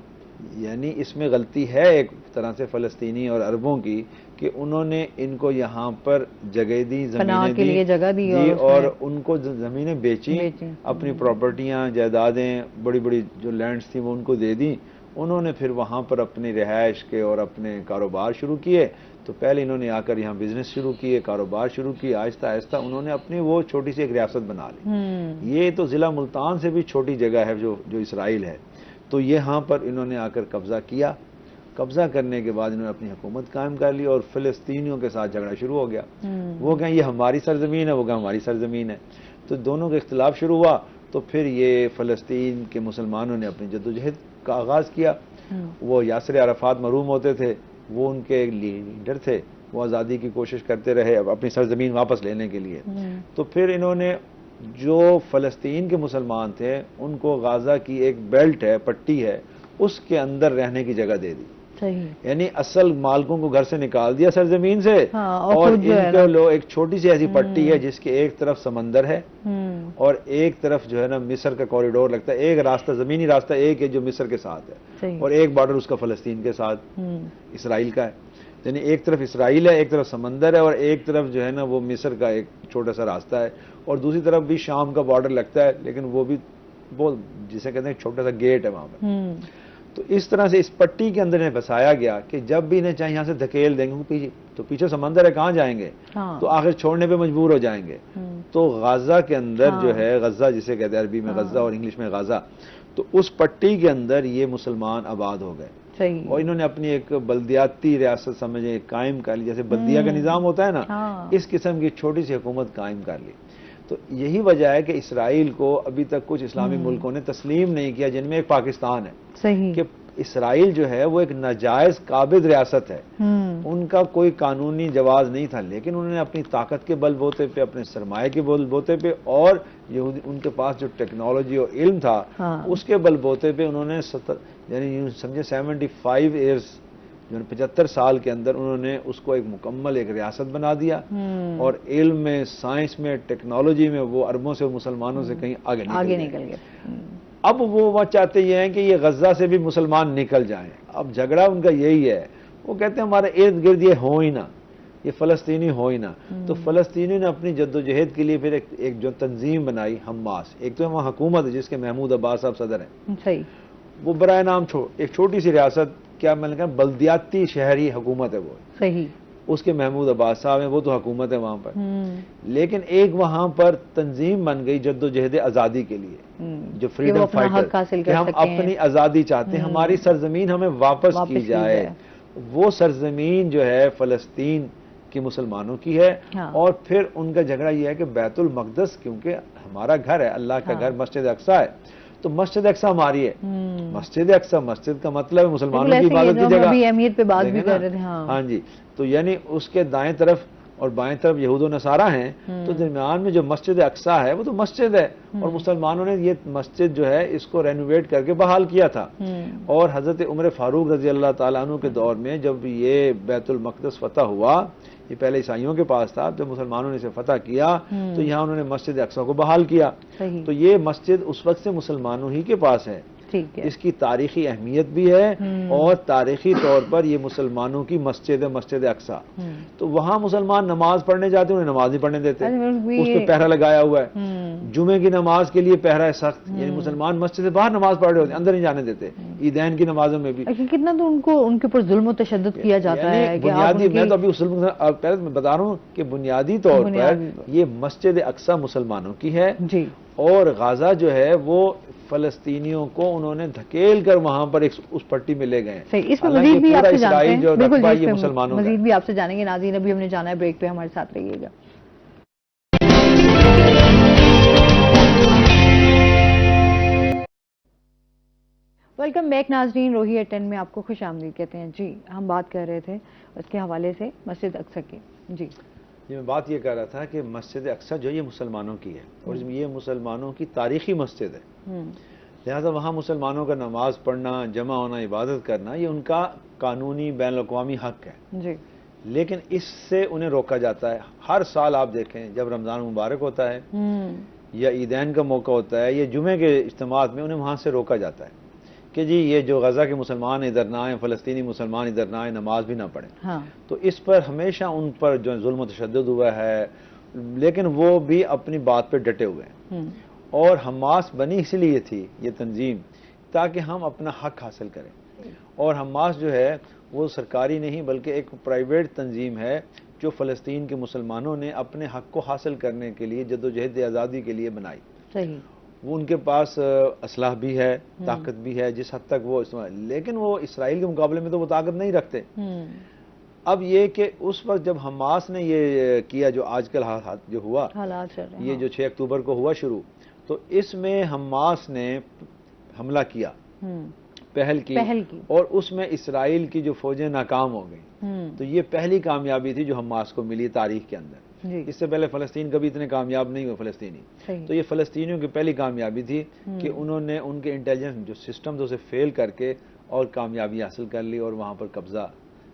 یعنی اس میں غلطی ہے ایک طرح سے فلسطینی اور عربوں کی کہ انہوں نے ان کو یہاں پر جگہ دی, زمینیں دی, اور ان کو زمینیں بیچی, اپنی پراپرٹیاں, جائیدادیں, بڑی بڑی جو لینڈز تھیں وہ ان کو دے دی. انہوں نے پھر وہاں پر اپنی رہائش کے اور اپنے کاروبار شروع کیے. تو پہلے انہوں نے آ کر یہاں بزنس شروع کیے, کاروبار شروع کیے. آہستہ آہستہ انہوں نے اپنی وہ چھوٹی سی ایک ریاست بنا لی. یہ تو ضلع ملتان سے بھی چھوٹی جگہ ہے جو اسرائیل ہے. تو یہاں پر انہوں نے آ کر قبضہ کیا. قبضہ کرنے کے بعد انہوں نے اپنی حکومت قائم کر لی, اور فلسطینیوں کے ساتھ جھگڑا شروع ہو گیا. وہ کہیں یہ ہماری سرزمین ہے, وہ کہیں ہماری سرزمین ہے. تو دونوں کا اختلاف شروع ہوا. تو پھر یہ فلسطین کے مسلمانوں نے اپنی جدوجہد کا آغاز کیا. وہ یاسر عرفات مرحوم ہوتے تھے, وہ ان کے لیڈر تھے, وہ آزادی کی کوشش کرتے رہے اپنی سرزمین واپس لینے کے لیے. تو پھر انہوں نے جو فلسطین کے مسلمان تھے ان کو غازہ کی ایک بیلٹ ہے, پٹی ہے, اس کے اندر رہنے کی جگہ دے دی. یعنی اصل مالکوں کو گھر سے نکال دیا سرزمین سے, اور ان کے لوگ ایک چھوٹی سی ایسی پٹی ہے جس کے ایک طرف سمندر ہے اور ایک طرف جو ہے نا مصر کا کوریڈور لگتا ہے. ایک راستہ, زمینی راستہ ایک ہے جو مصر کے ساتھ ہے, اور ایک بارڈر اس کا فلسطین کے ساتھ اسرائیل کا ہے. یعنی ایک طرف اسرائیل ہے, ایک طرف سمندر ہے, اور ایک طرف جو ہے نا وہ مصر کا ایک چھوٹا سا راستہ ہے, اور دوسری طرف بھی شام کا بارڈر لگتا ہے, لیکن وہ بھی بہت جسے کہتے ہیں چھوٹا سا گیٹ ہے وہاں پر. تو اس طرح سے اس پٹی کے اندر انہیں بسایا گیا کہ جب بھی انہیں چاہے یہاں سے دھکیل دیں گے تو پیچھے سمندر ہے, کہاں جائیں گے, تو آخر چھوڑنے پہ مجبور ہو جائیں گے. تو غزہ کے اندر جو ہے, غزہ جسے کہتے ہیں عربی میں غزہ اور انگلش میں غزہ, تو اس پٹی کے اندر یہ مسلمان آباد ہو گئے. اور انہوں نے اپنی ایک بلدیاتی ریاست سمجھے قائم کر لی, جیسے بلدیہ کا نظام ہوتا ہے نا, اس قسم کی چھوٹی سی حکومت قائم کر لی. تو یہی وجہ ہے کہ اسرائیل کو ابھی تک کچھ اسلامی ملکوں نے تسلیم نہیں کیا, جن میں ایک پاکستان ہے. صحیح کہ اسرائیل جو ہے وہ ایک ناجائز قابض ریاست ہے, ان کا کوئی قانونی جواز نہیں تھا, لیکن انہوں نے اپنی طاقت کے بل بوتے پہ, اپنے سرمایہ کے بل بوتے پہ, اور ان کے پاس جو ٹیکنالوجی اور علم تھا اس کے بل بوتے پہ انہوں نے یعنی سمجھے 75 ایئرز 75 سال کے اندر انہوں نے اس کو ایک مکمل ایک ریاست بنا دیا, اور علم میں, سائنس میں, ٹیکنالوجی میں وہ عربوں سے, مسلمانوں سے کہیں آگے نکل گئے. اب وہ چاہتے یہ ہیں کہ یہ غزہ سے بھی مسلمان نکل جائیں. اب جھگڑا ان کا یہی ہے, وہ کہتے ہیں ہمارے ارد گرد یہ ہو ہی نہ, یہ فلسطینی ہو ہی نہ. تو فلسطینیوں نے اپنی جدوجہد کے لیے پھر ایک جو تنظیم بنائی, حماس. ایک تو وہاں حکومت ہے جس کے محمود عباس صاحب صدر ہیں, وہ برائے نام ایک چھوٹی سی ریاست, کیا میں نے کہا بلدیاتی شہری حکومت ہے وہ, صحیح, اس کے محمود عباس صاحب ہیں, وہ تو حکومت ہے وہاں پر. لیکن ایک وہاں پر تنظیم بن گئی جدوجہد آزادی کے لیے, جو فریڈم فائٹر, کہ ہم اپنی آزادی چاہتے ہیں, ہماری سرزمین ہمیں واپس کی جائے. وہ سرزمین جو ہے فلسطین کی مسلمانوں کی ہے. اور پھر ان کا جھگڑا یہ ہے کہ بیت المقدس کیونکہ ہمارا گھر ہے, اللہ کا گھر مسجد اقصیٰ ہے, تو مسجد اقصیٰ ہماری ہے. مسجد اقصیٰ, مسجد کا مطلب ہے مسلمانوں کی عبادت کی جگہ, اہمیت پہ بات بھی کر رہے تھے. ہاں جی, تو یعنی اس کے دائیں طرف اور بائیں طرف یہود و نصارہ ہیں, تو درمیان میں جو مسجد اقصیٰ ہے وہ تو مسجد ہے, اور مسلمانوں نے یہ مسجد جو ہے اس کو رینوویٹ کر کے بحال کیا تھا. اور حضرت عمر فاروق رضی اللہ تعالیٰ عنہ کے دور میں جب یہ بیت المقدس فتح ہوا, یہ پہلے عیسائیوں کے پاس تھا, جب مسلمانوں نے اسے فتح کیا تو یہاں انہوں نے مسجد اقصیٰ کو بحال کیا. تو یہ مسجد اس وقت سے مسلمانوں ہی کے پاس ہے. اس کی تاریخی اہمیت بھی ہے, اور تاریخی طور پر یہ مسلمانوں کی مسجد ہے, مسجد اقصیٰ. تو وہاں مسلمان نماز پڑھنے جاتے ہیں, انہیں نماز نہیں پڑھنے دیتے, اس پہ پہرا لگایا ہوا ہے. جمعے کی نماز کے لیے پہرا ہے سخت, یعنی مسلمان مسجد سے باہر نماز پڑھ رہے ہوتے ہیں, اندر نہیں جانے دیتے. عیدین کی نمازوں میں بھی کتنا تو ان کے اوپر ظلم و تشدد کیا جاتا ہے. بنیادی, میں تو ابھی اس پہلے میں بتا رہا ہوں کہ بنیادی طور پر یہ مسجد اقصیٰ مسلمانوں کی ہے, اور غزہ جو ہے وہ فلسطینیوں کو انہوں نے دھکیل کر وہاں پر اس پٹی میں لے گئے. اس میں مزید بھی آپ سے جانتے ہیں, بالکل مزید بھی آپ سے جانیں گے. ناظرین ابھی ہم نے جانا ہے بریک پہ, ہمارے ساتھ رہیے گا. ویلکم بیک ناظرین, روہی ایٹ 10 میں آپ کو خوش آمدید کہتے ہیں. جی, ہم بات کر رہے تھے اس کے حوالے سے مسجد اقصیٰ کی. جی میں بات یہ کر رہا تھا کہ مسجد اقصیٰ جو یہ مسلمانوں کی ہے, اور یہ مسلمانوں کی تاریخی مسجد ہے, لہذا وہاں مسلمانوں کا نماز پڑھنا, جمع ہونا, عبادت کرنا, یہ ان کا قانونی بین الاقوامی حق ہے. لیکن اس سے انہیں روکا جاتا ہے. ہر سال آپ دیکھیں جب رمضان مبارک ہوتا ہے یا عیدین کا موقع ہوتا ہے یا جمعے کے اجتماعات میں, انہیں وہاں سے روکا جاتا ہے کہ جی یہ جو غزہ کے مسلمان ادھر نہ آئیں, فلسطینی مسلمان ادھر نہ آئیں, نماز بھی نہ پڑھیں. تو اس پر ہمیشہ ان پر جو ظلم و تشدد ہوا ہے, لیکن وہ بھی اپنی بات پہ ڈٹے ہوئے ہیں. اور حماس بنی اس لیے تھی یہ تنظیم تاکہ ہم اپنا حق حاصل کریں. اور حماس جو ہے وہ سرکاری نہیں بلکہ ایک پرائیویٹ تنظیم ہے جو فلسطین کے مسلمانوں نے اپنے حق کو حاصل کرنے کے لیے جدوجہد آزادی کے لیے بنائی. صحیح, وہ ان کے پاس اسلحہ بھی ہے, طاقت بھی ہے جس حد تک وہ استعمال, لیکن وہ اسرائیل کے مقابلے میں تو وہ طاقت نہیں رکھتے. اب یہ کہ اس وقت جب حماس نے یہ کیا جو آج کل جو ہوا, یہ جو 6 اکتوبر کو ہوا شروع, تو اس میں حماس نے حملہ کیا, پہل کی, اور اس میں اسرائیل کی جو فوجیں ناکام ہو گئیں. تو یہ پہلی کامیابی تھی جو حماس کو ملی تاریخ کے اندر. اس سے پہلے فلسطین کبھی اتنے کامیاب نہیں ہوئے فلسطینی. تو یہ فلسطینیوں کی پہلی کامیابی تھی کہ انہوں نے ان کے انٹیلیجنس جو سسٹم تھے اسے فیل کر کے اور کامیابی حاصل کر لی اور وہاں پر قبضہ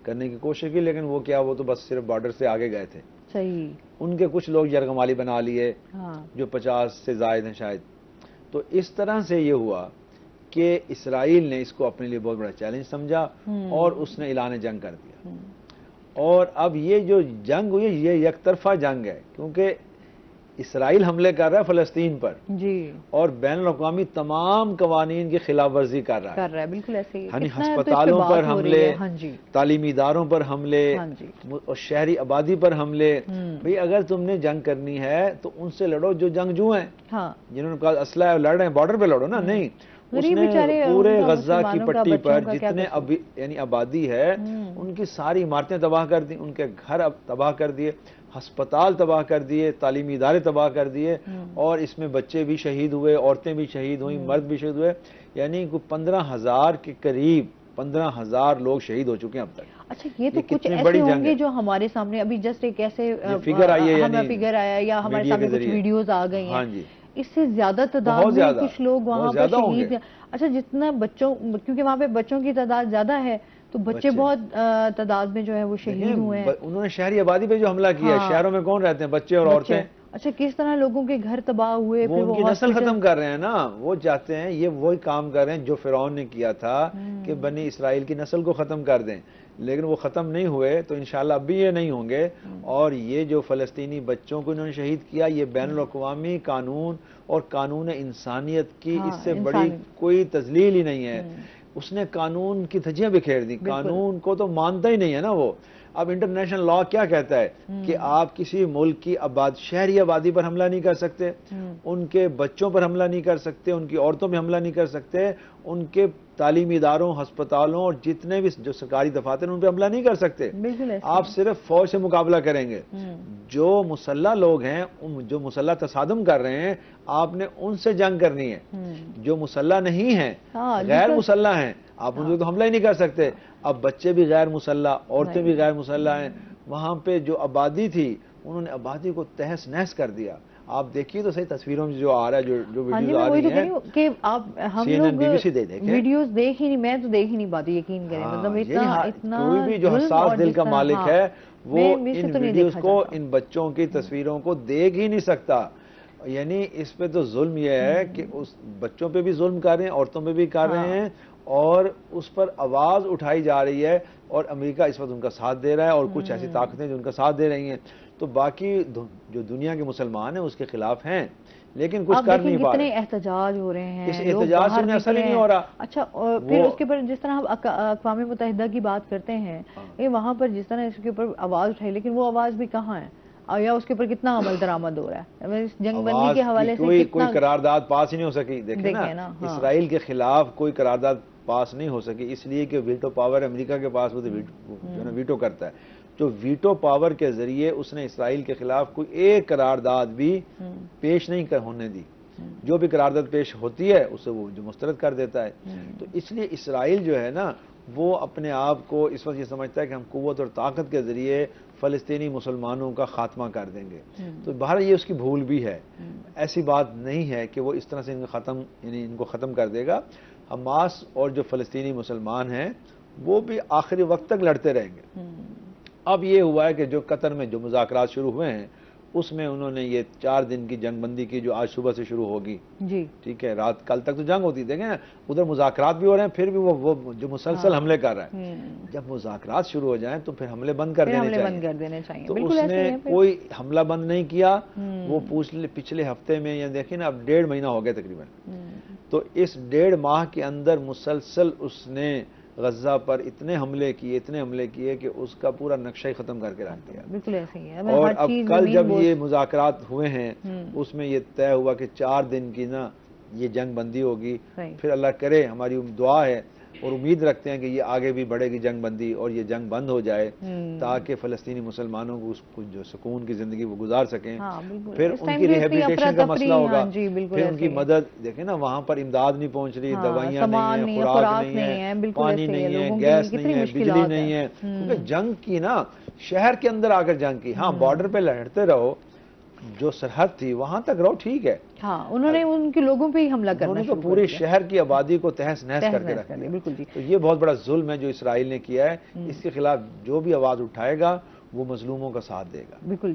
کرنے کی کوشش کی. لیکن وہ کیا, وہ تو بس صرف بارڈر سے آگے گئے تھے. صحیح, ان کے کچھ لوگ یرغمالی بنا لیے جو 50 سے زائد ہیں شاید. تو اس طرح سے یہ ہوا کہ اسرائیل نے اس کو اپنے لیے بہت بڑا چیلنج سمجھا اور اس نے اعلان جنگ کر دیا. اور اب یہ جو جنگ ہوئی یہ یک طرفہ جنگ ہے, کیونکہ اسرائیل حملے کر رہا ہے فلسطین پر جی اور بین الاقوامی تمام قوانین کی خلاف ورزی کر رہا ہے، بالکل ایسے ہی یعنی کتنا تو اس پہ ہسپتالوں بات پر ہو رہی حملے، ہے۔ ہاں جی تعلیمی اداروں پر حملے ہاں جی اور شہری آبادی پر حملے۔ بھئی اگر تم نے جنگ کرنی ہے تو ان سے لڑو جو جنگجو ہیں، ہاں جنہوں نے کہا اسلحہ لڑ رہے ہیں، بارڈر پہ لڑو نا، نہیں اس غریب نے بیچارے پورے ان کا غزہ کی مسلمانوں کا، پٹی بچوں پر کا کیا جتنے قصور؟ یعنی آبادی ہے ان کی ساری عمارتیں تباہ کر دی، ان کے گھر تباہ کر دیے، ہسپتال تباہ کر دیے، تعلیمی ادارے تباہ کر دیے، اور اس میں بچے بھی شہید ہوئے، عورتیں بھی شہید ہوئیں، مرد بھی شہید ہوئے، یعنی 15,000 کے قریب 15,000 لوگ شہید ہو چکے ہیں اب تک۔ اچھا یہ تو کچھ کتنی ایسے بڑی جنگ ہوں گے ہے، جو ہمارے سامنے ابھی جسٹ ایک ایسے یہ فگر آئی ہے، ہمیں یعنی فگر آیا یا ہمارے میڈیا سامنے کے کچھ ذریعے۔ ویڈیوز آ گئی ہاں ہیں، جی، اس سے زیادہ تعداد بہت میں زیادہ، کچھ لوگ وہاں بہت پر زیادہ ہوں شہید گے۔ ہیں۔ اچھا جتنا بچوں، کیونکہ وہاں پہ بچوں کی تعداد زیادہ ہے تو بچے بہت تعداد میں جو ہے وہ شہید ہوئے ہیں۔ انہوں نے شہری آبادی پہ جو حملہ کیا ہے، ہاں، شہروں میں کون رہتے ہیں؟ بچے اور عورتیں۔ اچھا کس طرح لوگوں کے گھر تباہ ہوئے، وہ پھر ان کی نسل ہاسپٹل- ختم کر رہے ہیں نا، وہ چاہتے ہیں، یہ وہی کام کر رہے ہیں جو فرعون نے کیا تھا کہ بنی اسرائیل کی نسل کو ختم کر دیں، لیکن وہ ختم نہیں ہوئے تو انشاءاللہ اب بھی یہ نہیں ہوں گے۔ اور یہ جو فلسطینی بچوں کو انہوں نے شہید کیا، یہ بین الاقوامی قانون اور قانون انسانیت کی اس سے بڑی کوئی تذلیل ہی نہیں ہے۔ اس نے قانون کی دھجیاں بکھیر دی، قانون کو تو مانتا ہی نہیں ہے نا وہ۔ اب انٹرنیشنل لا کیا کہتا ہے کہ آپ کسی ملک کی شہری آبادی پر حملہ نہیں کر سکتے، ان کے بچوں پر حملہ نہیں کر سکتے، ان کی عورتوں پہ حملہ نہیں کر سکتے، ان کے تعلیمی اداروں، ہسپتالوں اور جتنے بھی جو سرکاری دفاتر ہیں ان پہ حملہ نہیں کر سکتے۔ آپ صرف فوج سے مقابلہ کریں گے۔ جو مسلح لوگ ہیں، جو مسلح تصادم کر رہے ہیں، آپ نے ان سے جنگ کرنی ہے۔ جو مسلح نہیں ہیں، غیر مسلح ہیں، آپ ان کو تو حملہ ہی نہیں کر سکتے۔ اب بچے بھی غیر مسلح، عورتیں بھی غیر مسلح ہیں۔ وہاں پہ جو آبادی تھی انہوں نے آبادی کو تہس نہس کر دیا۔ آپ دیکھیے تو صحیح تصویروں میں جو آ رہا ہے، جو ویڈیوز آ رہی ہیں، کہ آپ ہم CNN لوگ BBC دیکھیں، ویڈیوز دیکھ ہی نہیں، میں تو دیکھ ہی نہیں پاتی، یقین کریں، مطلب اتنا کوئی بھی جو حساس دل کا مالک ہے وہ ان ویڈیوز کو، ان بچوں کی تصویروں کو دیکھ ہی نہیں سکتا۔ یعنی اس پہ تو ظلم یہ ہے کہ اس بچوں پہ بھی ظلم کر رہے ہیں، عورتوں پہ بھی کر رہے ہیں، اور اس پر آواز اٹھائی جا رہی ہے، اور امریکہ اس وقت ان کا ساتھ دے رہا ہے، اور کچھ ایسی طاقتیں جو ان کا ساتھ دے رہی ہیں۔ تو باقی جو دنیا کے مسلمان ہیں اس کے خلاف ہیں، لیکن کچھ کر نہیں پا رہے۔ کتنے احتجاج ہو رہے ہیں، اس احتجاج سے انہیں اثر ہی نہیں ہو رہا۔ اچھا پھر اس کے اوپر جس طرح ہم اقوام متحدہ کی بات کرتے ہیں، وہاں پر جس طرح اس کے اوپر آواز اٹھائی، لیکن وہ آواز بھی کہاں ہے، یا اس کے اوپر کتنا عمل درآمد ہو رہا ہے؟ جنگ بندی کے حوالے سے کوئی قرارداد پاس ہی نہیں ہو سکی۔ دیکھیں نا، اسرائیل کے خلاف کوئی قرارداد پاس نہیں ہو سکی، اس لیے کہ ویٹو پاور امریکہ کے پاس، وہ تو ویٹو کرتا ہے۔ جو ویٹو پاور کے ذریعے اس نے اسرائیل کے خلاف کوئی ایک قرارداد بھی پیش نہیں ہونے دی۔ جو بھی قرارداد پیش ہوتی ہے اسے وہ جو مسترد کر دیتا ہے۔ تو اس لیے اسرائیل جو ہے نا، وہ اپنے آپ کو اس وقت یہ سمجھتا ہے کہ ہم قوت اور طاقت کے ذریعے فلسطینی مسلمانوں کا خاتمہ کر دیں گے۔ تو بہرحال یہ اس کی بھول بھی ہے، ایسی بات نہیں ہے کہ وہ اس طرح سے ان کو ختم کر دے گا۔ حماس اور جو فلسطینی مسلمان ہیں وہ بھی آخری وقت تک لڑتے رہیں گے۔ اب یہ ہوا ہے کہ جو قطر میں جو مذاکرات شروع ہوئے ہیں، اس میں انہوں نے یہ 4 دن کی جنگ بندی کی جو آج صبح سے شروع ہوگی، ٹھیک ہے، کل تک تو جنگ ہوتی، دیکھیں ادھر مذاکرات بھی ہو رہے ہیں، پھر بھی وہ جو مسلسل حملے کر رہا ہے۔ جب مذاکرات شروع ہو جائیں تو پھر حملے بند کر دینے چاہیے۔ تو اس نے کوئی حملہ بند نہیں کیا۔ وہ پچھلے ہفتے میں، یا دیکھیں نا، اب 1.5 مہینہ ہو گیا تقریباً، تو اس 1.5 ماہ کے اندر مسلسل اس نے غزہ پر اتنے حملے کیے کہ اس کا پورا نقشہ ہی ختم کر کے رکھ دیا۔ بالکل ایسے ہی ہے۔ اور اب کل جب یہ مذاکرات ہوئے ہیں، اس میں یہ طے ہوا کہ 4 دن کی نا یہ جنگ بندی ہوگی۔ پھر اللہ کرے، ہماری دعا ہے اور امید رکھتے ہیں کہ یہ آگے بھی بڑھے گی جنگ بندی، اور یہ جنگ بند ہو جائے تاکہ فلسطینی مسلمانوں کو جو سکون کی زندگی وہ گزار سکیں۔ پھر ان کی ریہیبلیٹیشن کا مسئلہ ہوگا، پھر ان کی مدد، دیکھیں نا وہاں پر امداد نہیں پہنچ رہی، دوائیاں نہیں ہیں، خوراک نہیں ہے، پانی نہیں ہے، گیس نہیں ہے، بجلی نہیں ہے، کیونکہ جنگ کی نا شہر کے اندر آ کر جنگ کی۔ ہاں بارڈر پہ لڑتے رہو، جو سرحد تھی وہاں تک رہو، ٹھیک ہے، انہوں نے ان کے لوگوں پہ ہی حملہ کرنا شروع کر دیا، پورے شہر کی آبادی کو تہس نہس کر کے رکھ دیا۔ بالکل جی۔ تو یہ بہت بڑا ظلم ہے جو اسرائیل نے کیا ہے، اس کے خلاف جو بھی آواز اٹھائے گا وہ مظلوموں کا ساتھ دے گا۔ بالکل۔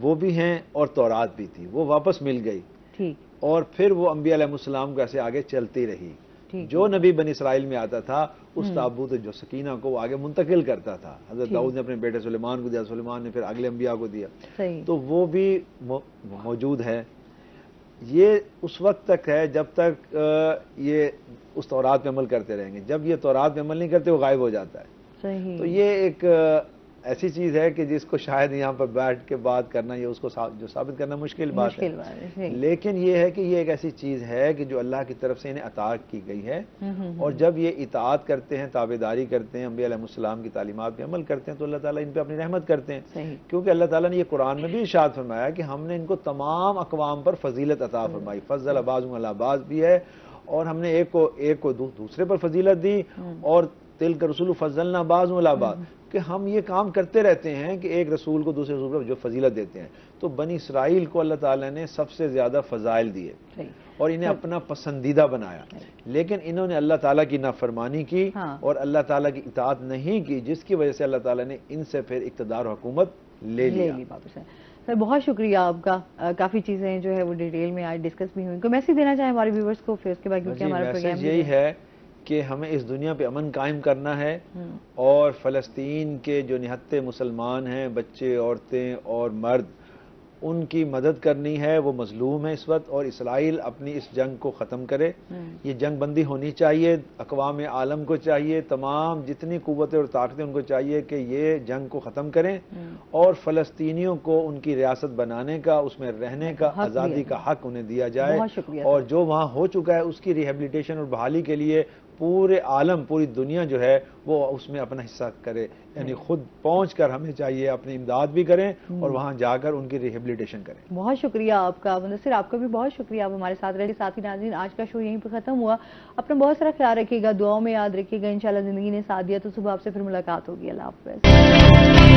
وہ بھی ہیں اور تورات بھی تھی، وہ واپس مل گئی، ٹھیک، اور پھر وہ انبیاء علیہ السلام کو ایسے آگے چلتی رہی. ٹھیک، جو نبی بنی اسرائیل میں آتا تھا اس تابوت جو سکینہ کو وہ آگے منتقل کرتا تھا. حضرت داؤد نے اپنے بیٹے سلیمان کو دیا، سلیمان نے پھر اگلے انبیاء کو دیا. صحیح، تو وہ بھی موجود ہے. یہ اس وقت تک ہے جب تک یہ اس تورات پہ عمل کرتے رہیں گے. جب یہ تورات پہ عمل نہیں کرتے وہ غائب ہو جاتا ہے. صحیح. تو یہ ایک ایسی چیز ہے کہ جس کو شاید یہاں پر بیٹھ کے بات کرنا یہ اس کو جو ثابت کرنا مشکل بات ہے. لیکن یہ ہے کہ یہ ایک ایسی چیز ہے کہ جو اللہ کی طرف سے انہیں عطا کی گئی ہے، اور جب یہ اطاعت کرتے ہیں، تابعداری کرتے ہیں، انبیاء علیہ السلام کی تعلیمات پہ عمل کرتے ہیں، تو اللہ تعالیٰ ان پہ اپنی رحمت کرتے ہیں. کیونکہ اللہ تعالیٰ نے یہ قرآن میں بھی ارشاد فرمایا کہ ہم نے ان کو تمام اقوام پر فضیلت عطا فرمائی. فضل بعضهم علی بعض بھی ہے، اور ہم نے ایک کو دوسرے پر فضیلت دی، اور تلک رسول فضلنا بعضهم علی بعض، کہ ہم یہ کام کرتے رہتے ہیں کہ ایک رسول کو دوسرے رسول کو جو فضیلت دیتے ہیں. تو بنی اسرائیل کو اللہ تعالیٰ نے سب سے زیادہ فضائل دیے اور انہیں اپنا پسندیدہ بنایا، لیکن انہوں نے اللہ تعالیٰ کی نافرمانی کی اور اللہ تعالیٰ کی اطاعت نہیں کی، جس کی وجہ سے اللہ تعالیٰ نے ان سے پھر اقتدار و حکومت لے لی. سر بہت شکریہ آپ کا. کافی چیزیں جو ہے وہ ڈیٹیل میں آج ڈسکس بھی ہوئی. کوئی میسج دینا چاہیں ہمارے ویورز کو پھر اس کے بعد، کیونکہ ہمارا پروگرام یہی ہے کہ ہمیں اس دنیا پہ امن قائم کرنا ہے، اور فلسطین کے جو نہتے مسلمان ہیں، بچے، عورتیں اور مرد، ان کی مدد کرنی ہے. وہ مظلوم ہے اس وقت، اور اسرائیل اپنی اس جنگ کو ختم کرے. یہ جنگ بندی ہونی چاہیے. اقوام عالم کو چاہیے، تمام جتنی قوتیں اور طاقتیں ان کو چاہیے کہ یہ جنگ کو ختم کریں، اور فلسطینیوں کو ان کی ریاست بنانے کا، اس میں رہنے کا، آزادی کا حق انہیں دیا جائے. اور جو وہاں ہو چکا ہے اس کی ریہیبلیٹیشن اور بحالی کے لیے پورے عالم، پوری دنیا جو ہے وہ اس میں اپنا حصہ کرے. یعنی خود پہنچ کر ہمیں چاہیے اپنی امداد بھی کریں اور وہاں جا کر ان کی ریہیبلیٹیشن کریں. بہت شکریہ آپ کا مدثر، آپ کا بھی بہت شکریہ. آپ ہمارے ساتھ رہے. ساتھی ناظرین، آج کا شو یہیں پہ ختم ہوا. اپنا بہت سارا خیال رکھیے گا، دعاؤں میں یاد رکھیے گا. انشاءاللہ زندگی نے ساتھ دیا تو صبح آپ سے پھر ملاقات ہوگی. اللہ حافظ.